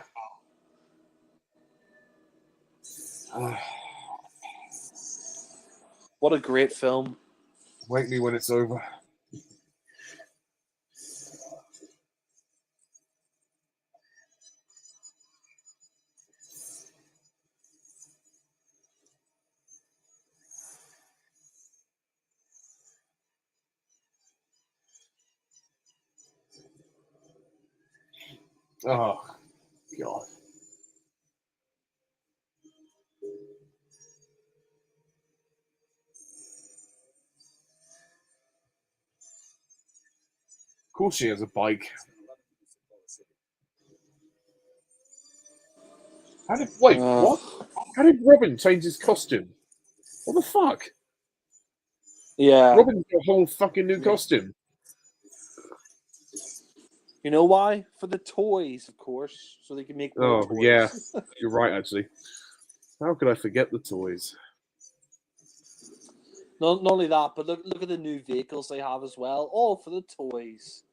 What a great film. Wake me when it's over. Oh, God. Of course she has a bike. Wait, what? How did Robin change his costume? What the fuck? Yeah. Robin's got a whole fucking new costume. You know why? For the toys, of course. So they can make more toys. Yeah. You're right, actually. How could I forget the toys? Not only that, but look at the new vehicles they have as well. All for the toys.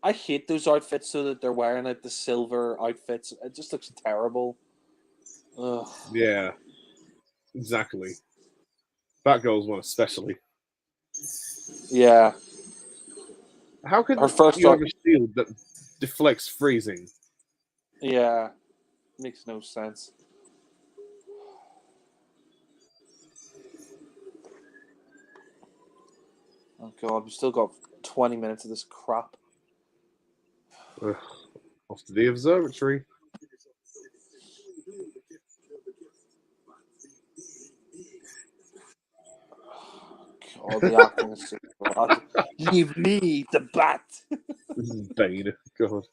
I hate those outfits so that they're wearing like the silver outfits. It just looks terrible. Ugh. Yeah. Exactly. Batgirl's one especially. Yeah. How can Her first you have a shield that deflects freezing? Yeah. Makes no sense. Oh God, we've still got 20 minutes of this crap. Off to the observatory. God, the acting is so bad. Leave me, the bat. This is Bane. God.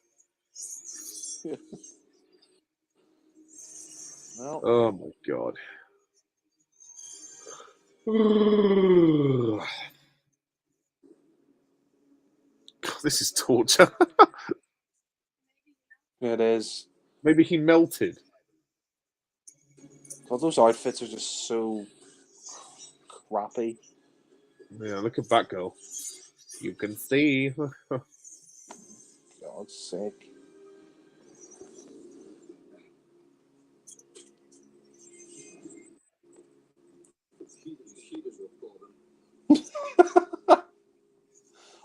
Well, Oh my God. God, this is torture. it is. Maybe he melted. God, those outfits are just so crappy. Yeah, look at Batgirl. You can see. God's sake.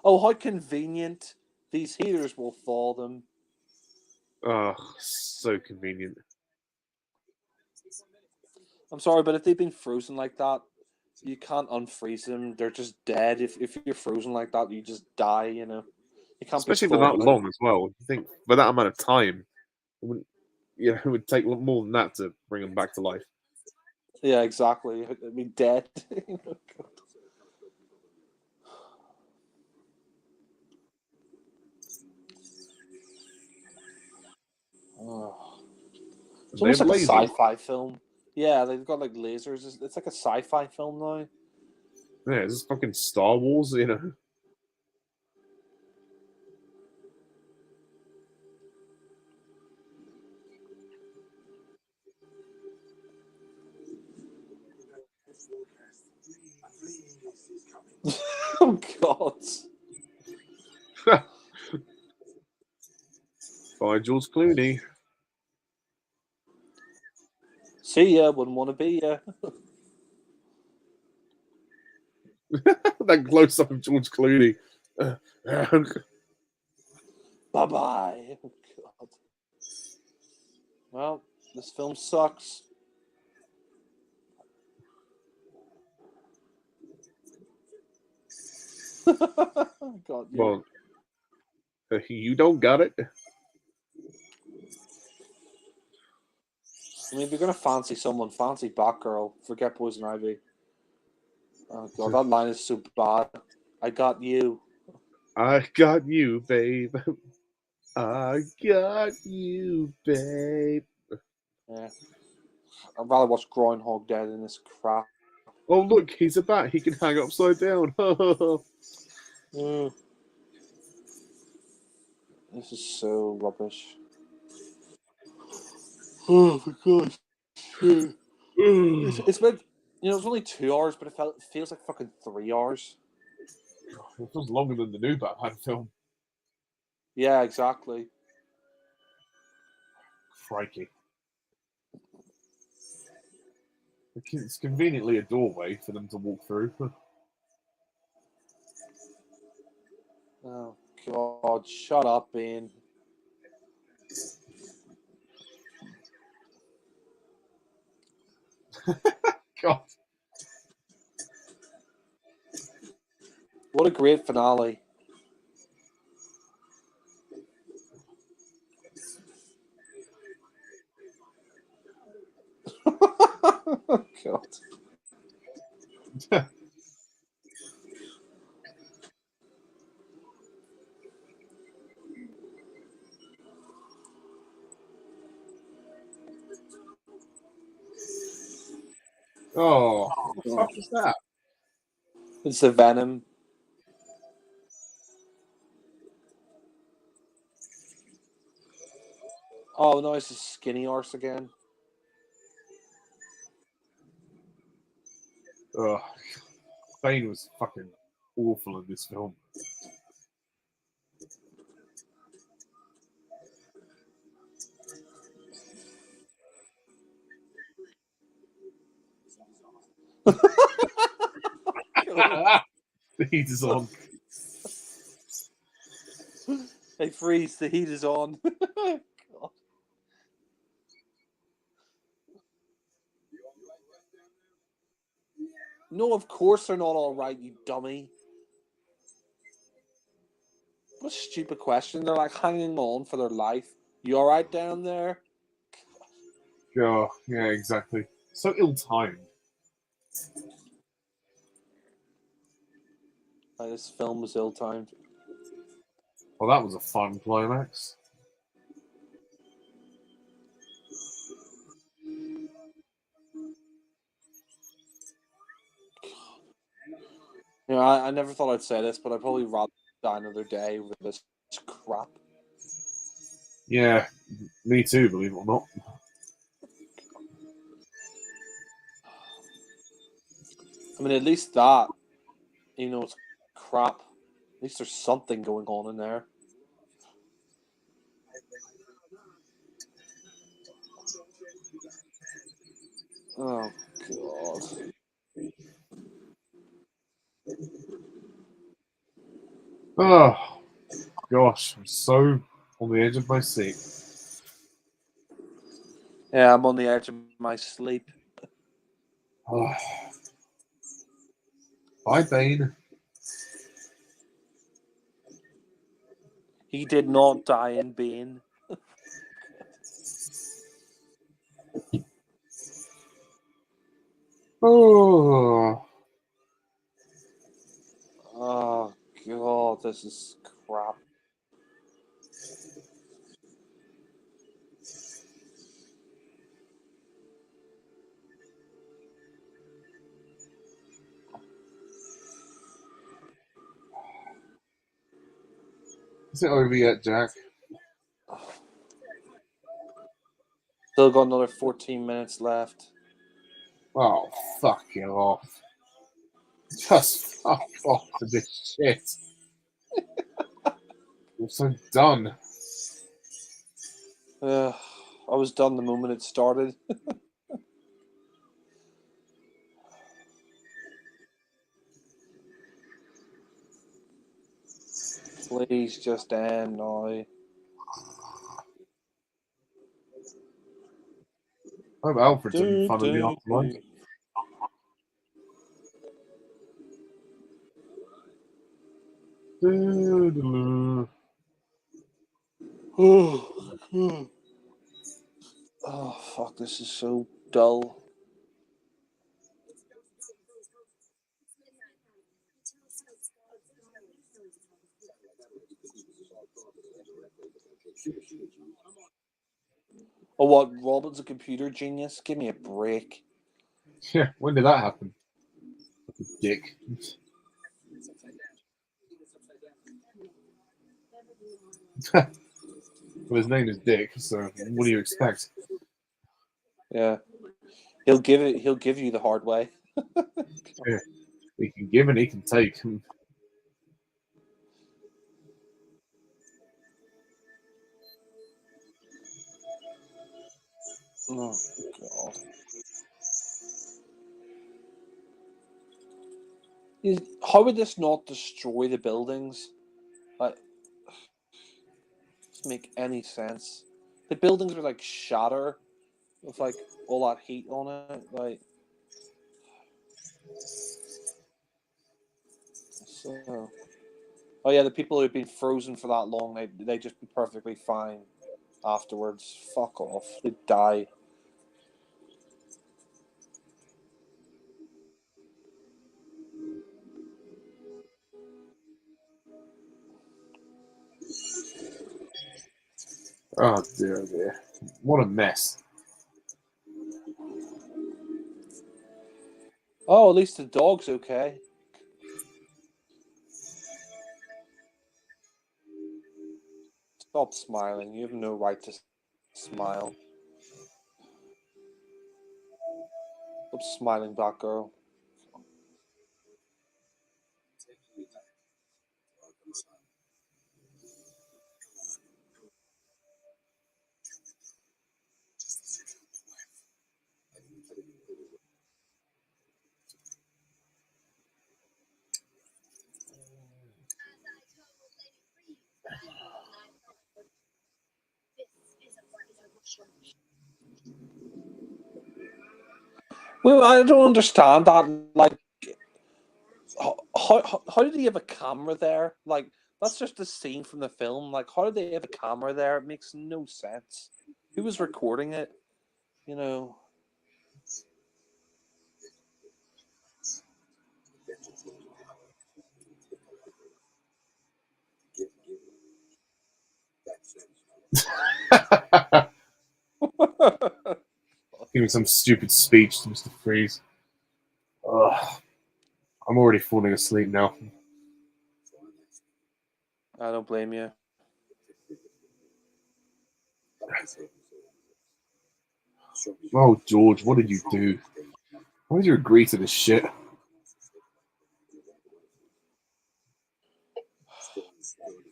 Oh, how convenient. These heaters will fall them. Oh, so convenient. I'm sorry, but if they've been frozen like that, you can't unfreeze them. They're just dead. If you're frozen like that, you just die, you know. You can't be Especially for that thawed out. long as well. You think for that amount of time, it wouldn't, it would take more than that to bring them back to life. Yeah, exactly. I mean, dead. You know, God. Oh. It's And they almost have like a lasers. sci-fi film. Yeah, they've got like lasers. It's like a sci-fi film now. Yeah, this is fucking Star Wars, you know. Oh God. By George Clooney. See ya. Wouldn't want to be ya. That close up of George Clooney. Bye bye. Oh God. Well, this film sucks. God, yeah. Well, you don't got it. I mean, if you're gonna fancy someone, fancy Batgirl. Forget Poison Ivy. Oh God, that line is so bad. I got you. I got you, babe. I got you, babe. Yeah. I'd rather watch Groundhog Day than this crap. Oh, look, he's a bat. He can hang upside down. Mm, this is so rubbish. Oh my God. It's been, it's only 2 hours, but it feels like fucking 3 hours. It was longer than the new Batman film. Yeah, exactly. Crikey. It's conveniently a doorway for them to walk through. Oh God, shut up, Bean. God. What a great finale. Oh God. Oh, what the fuck was that? It's the Venom. Oh no, it's a skinny horse again. Ugh. Bane was fucking awful in this film. The heat is on. Hey, freeze! The heat is on. God. No, of course they're not all right, you dummy. What a stupid question. They're like hanging on for their life. You all right down there? Oh, yeah, exactly. So ill-timed. This film was ill-timed. Well, that was a fun climax. I never thought I'd say this, but I'd probably rather die another day with this crap. Yeah, me too, believe it or not. I mean, at least that, it's crap. At least there's something going on in there. Oh, God. Oh, gosh. I'm so on the edge of my seat. Yeah, I'm on the edge of my sleep. Oh. Bye, Bane. He did not die in Bane. Oh. Oh, God, this is crap. Is it over yet, Jack? Still got another 14 minutes left. Oh, fuck you off. Just fuck off for this shit. I'm so done. I was done the moment it started. Please just end now. I hope Alfred's having fun in the afterlife. Oh, fuck, this is so dull. Oh, what? Robin's a computer genius? Give me a break. Yeah, when did that happen? Dick. Well, his name is Dick, so what do you expect? Yeah. He'll give you the hard way. Yeah. He can give and he can take. Oh, God. How would this not destroy the buildings? Like, doesn't make any sense. The buildings are like shatter with like all that heat on it. Like, so. Oh yeah, the people who've been frozen for that long, they just be perfectly fine afterwards. Fuck off. They die. Oh dear, dear. What a mess. Oh, at least the dog's okay. Stop smiling. You have no right to smile. Stop smiling, black girl. Well, I don't understand that. Like, how did he have a camera there? Like, that's just a scene from the film. Like, how did they have a camera there? It makes no sense. Who was recording it? You know. Giving some stupid speech to Mr. Freeze. Ugh. I'm already falling asleep now. I don't blame you. Oh, George, what did you do? Why did you agree to this shit?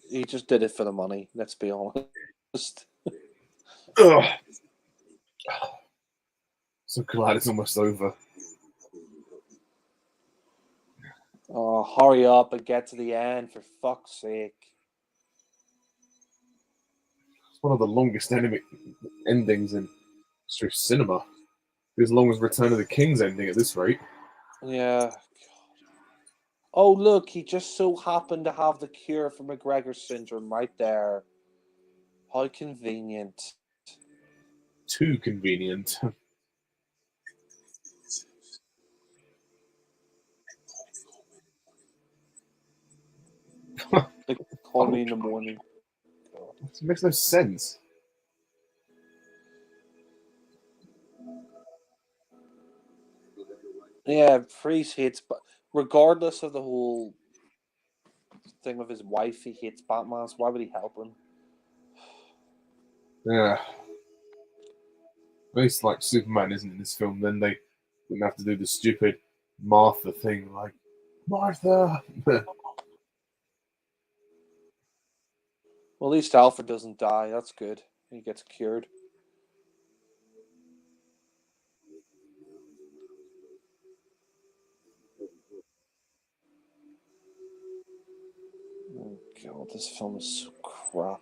He just did it for the money. Let's be honest. Ugh. So glad it's almost over. Oh, hurry up and get to the end, for fuck's sake. It's one of the longest endings in history of cinema. As long as Return of the King's ending at this rate. Yeah. Oh, look, he just so happened to have the cure for McGregor's syndrome right there. How convenient. Too convenient. They call me in the morning. It makes no sense. Yeah, Freeze hates, but regardless of the whole thing with his wife, he hates Batman, so why would he help him? Yeah. At least like Superman isn't in this film, then they wouldn't have to do the stupid Martha thing, like Martha. Well, at least Alfred doesn't die. That's good. He gets cured. Oh god, this film is so crap.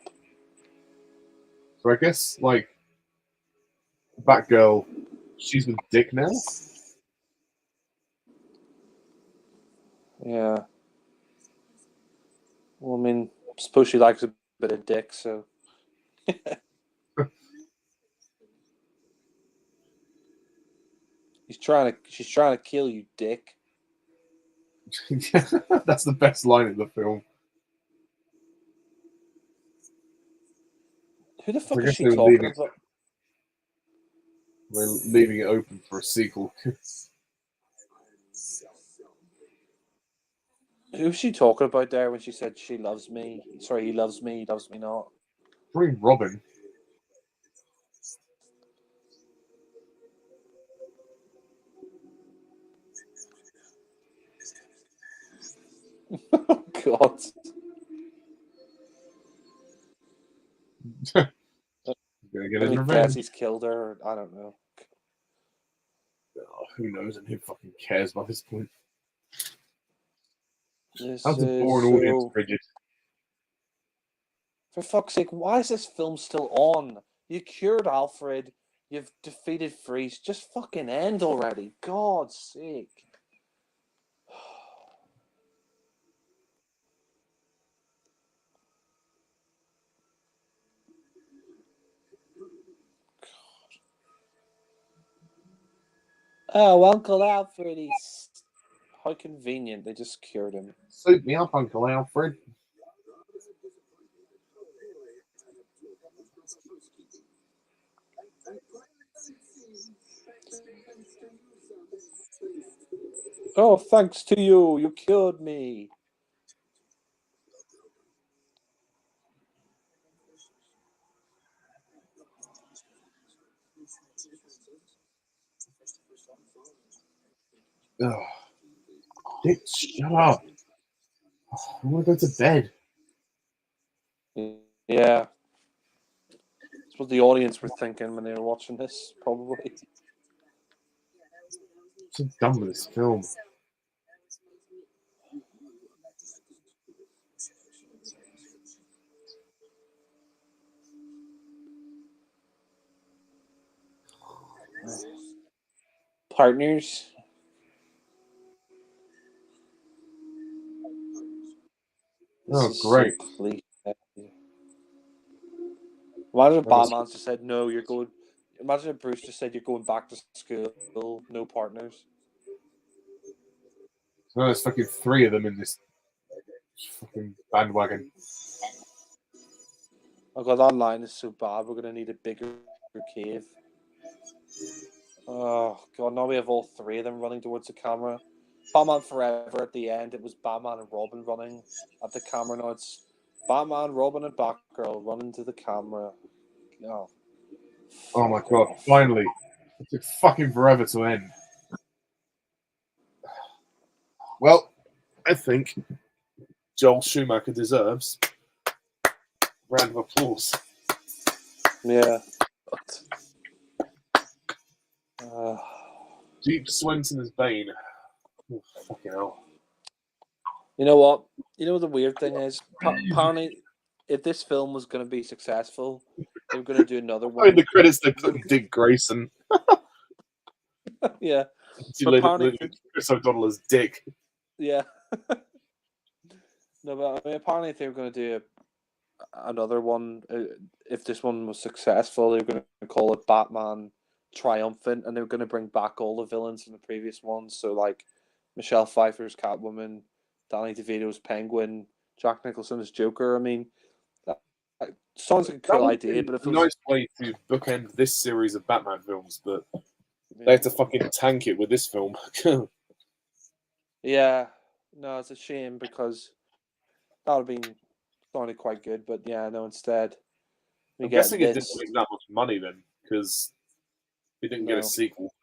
So I guess like Batgirl, she's with Dick now. Yeah. Well, I mean, I suppose she likes a bit of dick, so. She's trying to kill you, dick. That's the best line in the film. Who the So fuck I is guess she they were talking about? leaving it open for a sequel. Who's she talking about there when she said she loves me? Sorry, he loves me not. Probably Robin. Oh god. Gonna get I his mean, guess revenge. he's killed her. I don't know. Oh, who knows and who fucking cares by this point? This How's the is boring audience, so. Bridget? For fuck's sake, why is this film still on? You cured Alfred. You've defeated Freeze. Just fucking end already. God's sake. Oh, Uncle Alfred, he's. How convenient. They just cured him. Suit me up, Uncle Alfred. Oh, thanks to you. You cured me. Ugh. Dick, shut up. I want to go to bed. Yeah. That's what the audience were thinking when they were watching this, probably. I'm so done with this film. Partners. This Oh, is so great. cliche. Imagine if That was, Batman just said, no, you're going. Imagine if Bruce just said, you're going back to school, no partners. no, there's fucking three of them in this fucking bandwagon. Oh god, that line is so bad, we're going to need a bigger cave. Oh god, now we have all three of them running towards the camera. Batman Forever at the end, it was Batman and Robin running at the camera. Now it's Batman, Robin, and Batgirl running to the camera. Oh, Oh my fuck god, off. finally. It took fucking forever to end. Well, I think Joel Schumacher deserves Round of applause. Yeah. But, uh, Deep Swenson as Bane. Oh, fucking hell. you know what? You know the weird thing is, apparently, if this film was going to be successful, they were going to do another Oh, in one. the credits, they put Dick Grayson. Yeah. But apparently, Chris O'Donnell as Dick. Yeah. No, but I mean, apparently, if they were going to do another one, if this one was successful, they were going to call it Batman Triumphant, and they were going to bring back all the villains from the previous ones. So, like Michelle Pfeiffer's Catwoman, Danny DeVito's Penguin, Jack Nicholson's Joker. I mean, that sounds like a cool idea, but if a it was nice way to bookend this series of Batman films, but they had to fucking tank it with this film. yeah, no, it's a shame because that would have been sounded quite good, but yeah, no, instead we I'm get guessing it didn't this. make that much money then, because we didn't get a No, sequel.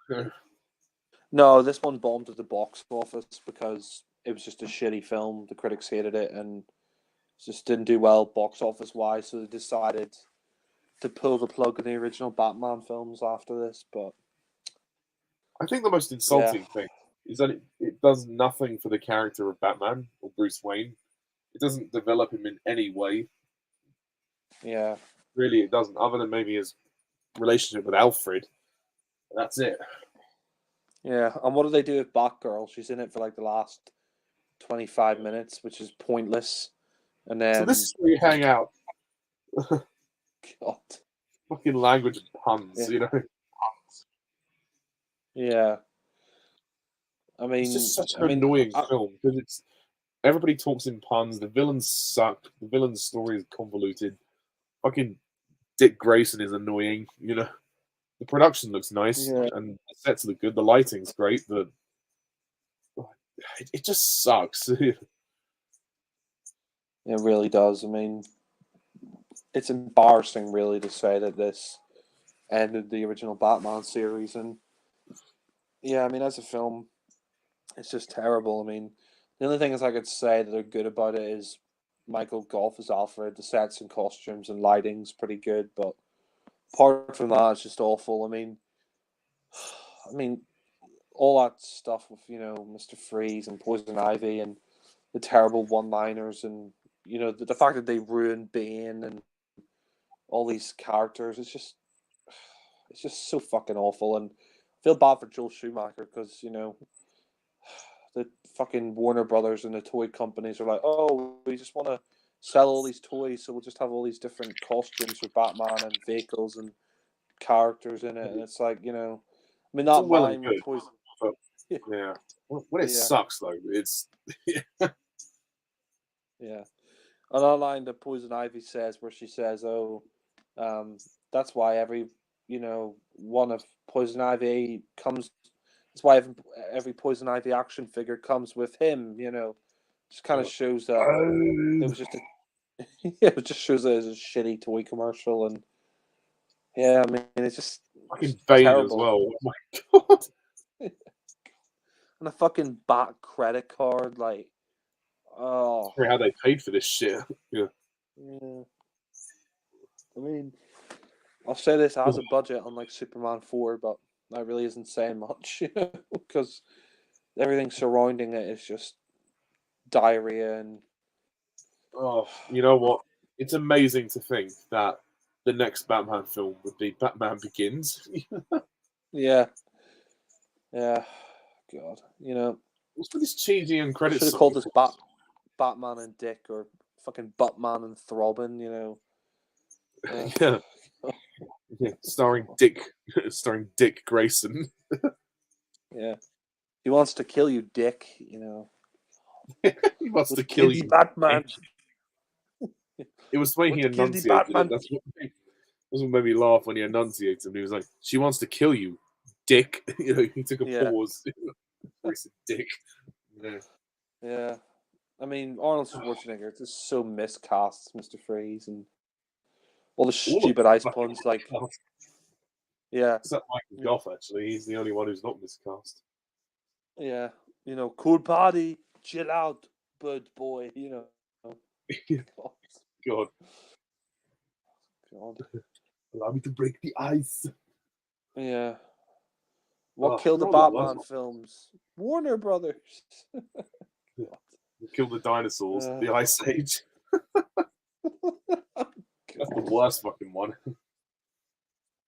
no, this one bombed at the box office because it was just a shitty film. The critics hated it and just didn't do well box office wise, so they decided to pull the plug on the original Batman films after this. But I think the most yeah, insulting thing is that it does nothing for the character of Batman or Bruce Wayne. It doesn't develop him in any way. yeah, Really, it doesn't, other than maybe his relationship with Alfred. That's it. yeah. And what do they do with Batgirl? She's in it for like the last 25 minutes, which is pointless. And So then, this is where you hang out. God, Fucking language and puns, yeah, you know? yeah. It's just such I an mean, annoying film because it's everybody talks in puns. The villains suck. The villain's story is convoluted. Fucking Dick Grayson is annoying. You know, the production looks nice yeah, and the sets look good. The lighting's great, but it just sucks. it really does. I mean, it's embarrassing, really, to say that this ended the original Batman series. And yeah, I mean, as a film, it's just terrible. I mean, the only thing is I could say that are good about it is Michael Gough as Alfred. The sets and costumes and lighting's pretty good, but apart from that, it's just awful. I mean, all that stuff with Mr. Freeze and Poison Ivy and the terrible one-liners and the fact that they ruined Bane and all these characters. It's just so fucking awful, and I feel bad for Joel Schumacher because the fucking Warner Brothers and the toy companies are like, oh, we just want to sell all these toys, so we'll just have all these different costumes for Batman and vehicles and characters in it, and it's like, I mean, It's not all well and mine with good, toys. but yeah, when it Yeah, sucks though, it's yeah. And online, the Poison Ivy says where she says, "Oh, that's why one of Poison Ivy comes. That's why every Poison Ivy action figure comes with him. Just kind of shows that it oh, was just a yeah, it just shows that it's a shitty toy commercial, and yeah, I mean, it's just fucking Bane as terrible. well. Oh my god, And a fucking back credit card, like, oh, how they paid for this shit. Yeah. yeah. I mean, I'll say this has a budget on like Superman 4, but that really isn't saying much, because everything surrounding it is just diarrhea and Oh, you know what? It's amazing to think that the next Batman film would be Batman Begins. yeah, yeah, God, What's with this cheesy end they credits should have song? called this Batman and Dick or fucking Batman and Throbbing. Uh, Yeah, yeah, starring Dick Grayson. yeah, he wants to kill you, Dick. He wants Would to kill kill the you. Batman. It was the way he Would kill the enunciated it. Batman. That's what made me laugh when he enunciated him. He was like, "She wants to kill you, Dick." He took a Yeah, pause. Dick. Yeah. yeah. I mean, Arnold Schwarzenegger is just so miscast, as Mr. Freeze, and all the All of stupid them ice fucking puns. Like, miscast. yeah, Except Michael Gough, actually. He's the only one who's not miscast. yeah, cool party, chill out, bird boy. God. God. Allow me to break the ice. Yeah. What Oh, killed the you know what it Batman was? films? Warner Brothers. Kill the dinosaurs. Uh, The Ice Age. That's the worst fucking one.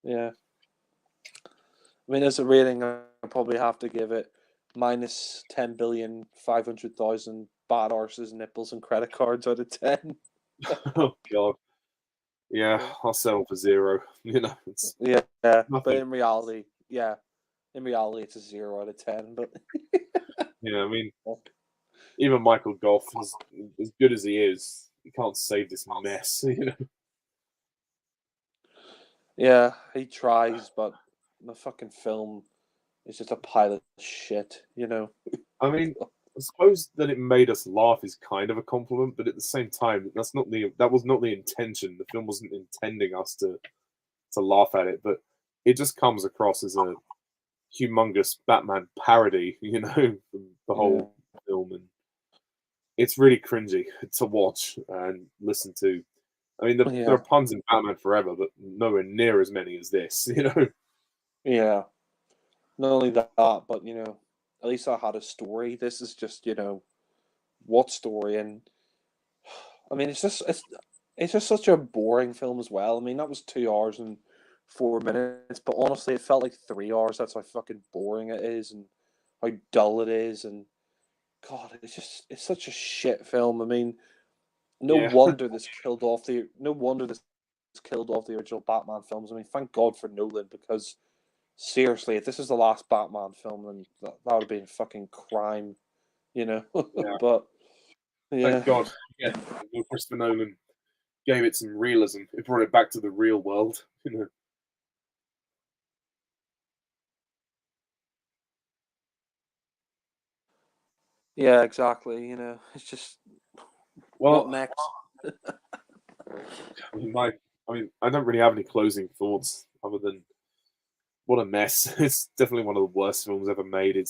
Yeah. I mean, as a rating, I probably have to give it minus 10,500,000 bad arses, nipples, and credit cards out of 10. Oh god. Yeah, Yeah. I'll settle for 0. You know, it's Yeah, but nothing. in reality, it's a 0 out of 10. But Yeah, I mean, even Michael Goff, as good as he is, he can't save this mess. You know. yeah, he tries, but the fucking film is just a pile of shit, you know? I mean, I suppose that it made us laugh is kind of a compliment, but at the same time, that was not the intention. The film wasn't intending us to laugh at it, but it just comes across as a humongous Batman parody, you know, from the whole film, and it's really cringy to watch and listen to. I mean, there Yeah, are puns in Batman Forever, but nowhere near as many as this, you know. yeah. Not only that, but, at least I had a story. This is just, what story? And I mean, it's just such a boring film as well. I mean, that was 2 hours and 4 minutes, but honestly, it felt like 3 hours. That's how fucking boring it is, and how dull it is, and God, it's such a shit film. I mean, Yeah, no wonder this killed off the original Batman films. I mean, thank God for Nolan, because seriously, if this is the last Batman film, then that would have been a fucking crime, you know. yeah. But yeah. Thank God. Yeah, Christopher Nolan gave it some realism. It brought it back to the real world, you know. Yeah, exactly. It's just what Well, next? I mean, I don't really have any closing thoughts other than what a mess. It's definitely one of the worst films ever made.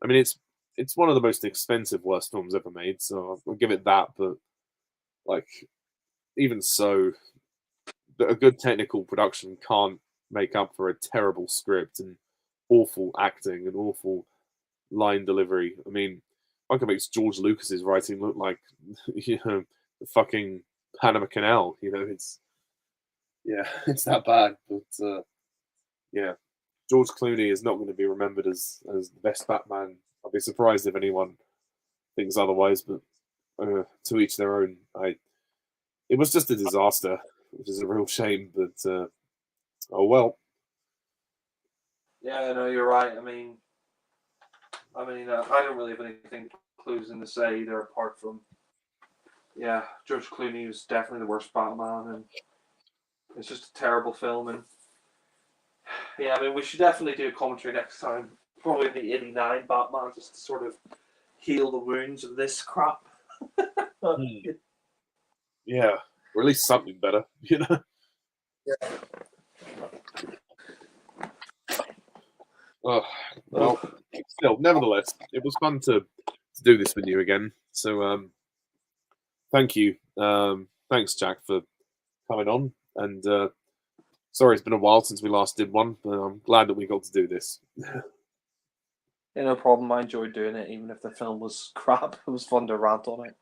I mean, it's one of the most expensive worst films ever made, so I'll give it that. But like, even so, a good technical production can't make up for a terrible script and awful acting and awful line delivery. I mean, I could make George Lucas's writing look like the fucking Panama Canal. You know, it's yeah, it's that bad. But yeah, George Clooney is not going to be remembered as the best Batman. I'll be surprised if anyone thinks otherwise. But to each their own. It was just a disaster, which is a real shame. But oh well. Yeah, I know you're right. I don't really have anything closing to say either, apart from George Clooney was definitely the worst Batman, and it's just a terrible film. And yeah, I mean, we should definitely do a commentary next time, probably the '89 Batman, just to sort of heal the wounds of this crap. Hmm. Yeah, or at least something better, you know. Yeah. Oh, well, still, nevertheless, it was fun to do this with you again. So, thank you. Thanks, Jack, for coming on. And sorry, it's been a while since we last did one, but I'm glad that we got to do this. Yeah, no problem. I enjoyed doing it, even if the film was crap. It was fun to rant on it.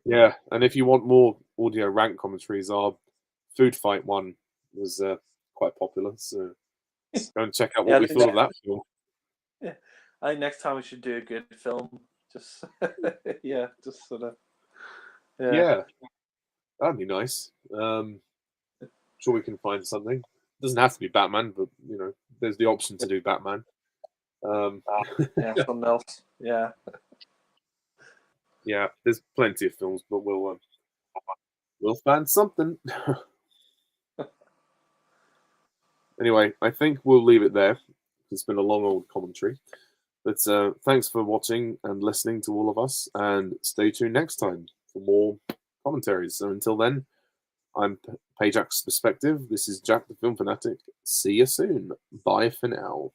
Yeah, and if you want more audio rank commentaries, our food fight one was quite popular. So go and check out what Yeah, we thought of that film. yeah. I think next time we should do a good film. Just just sort of Yeah, that'd be nice. Sure we can find something. It doesn't have to be Batman, but you know, there's the option to do Batman. something else. Yeah. Yeah, there's plenty of films, but we'll find something. Anyway, I think we'll leave it there. It's been a long old commentary. But thanks for watching and listening to all of us, and stay tuned next time for more commentaries. So until then, I'm Pajack's Perspective. This is Jack the Film Fanatic. See you soon. Bye for now.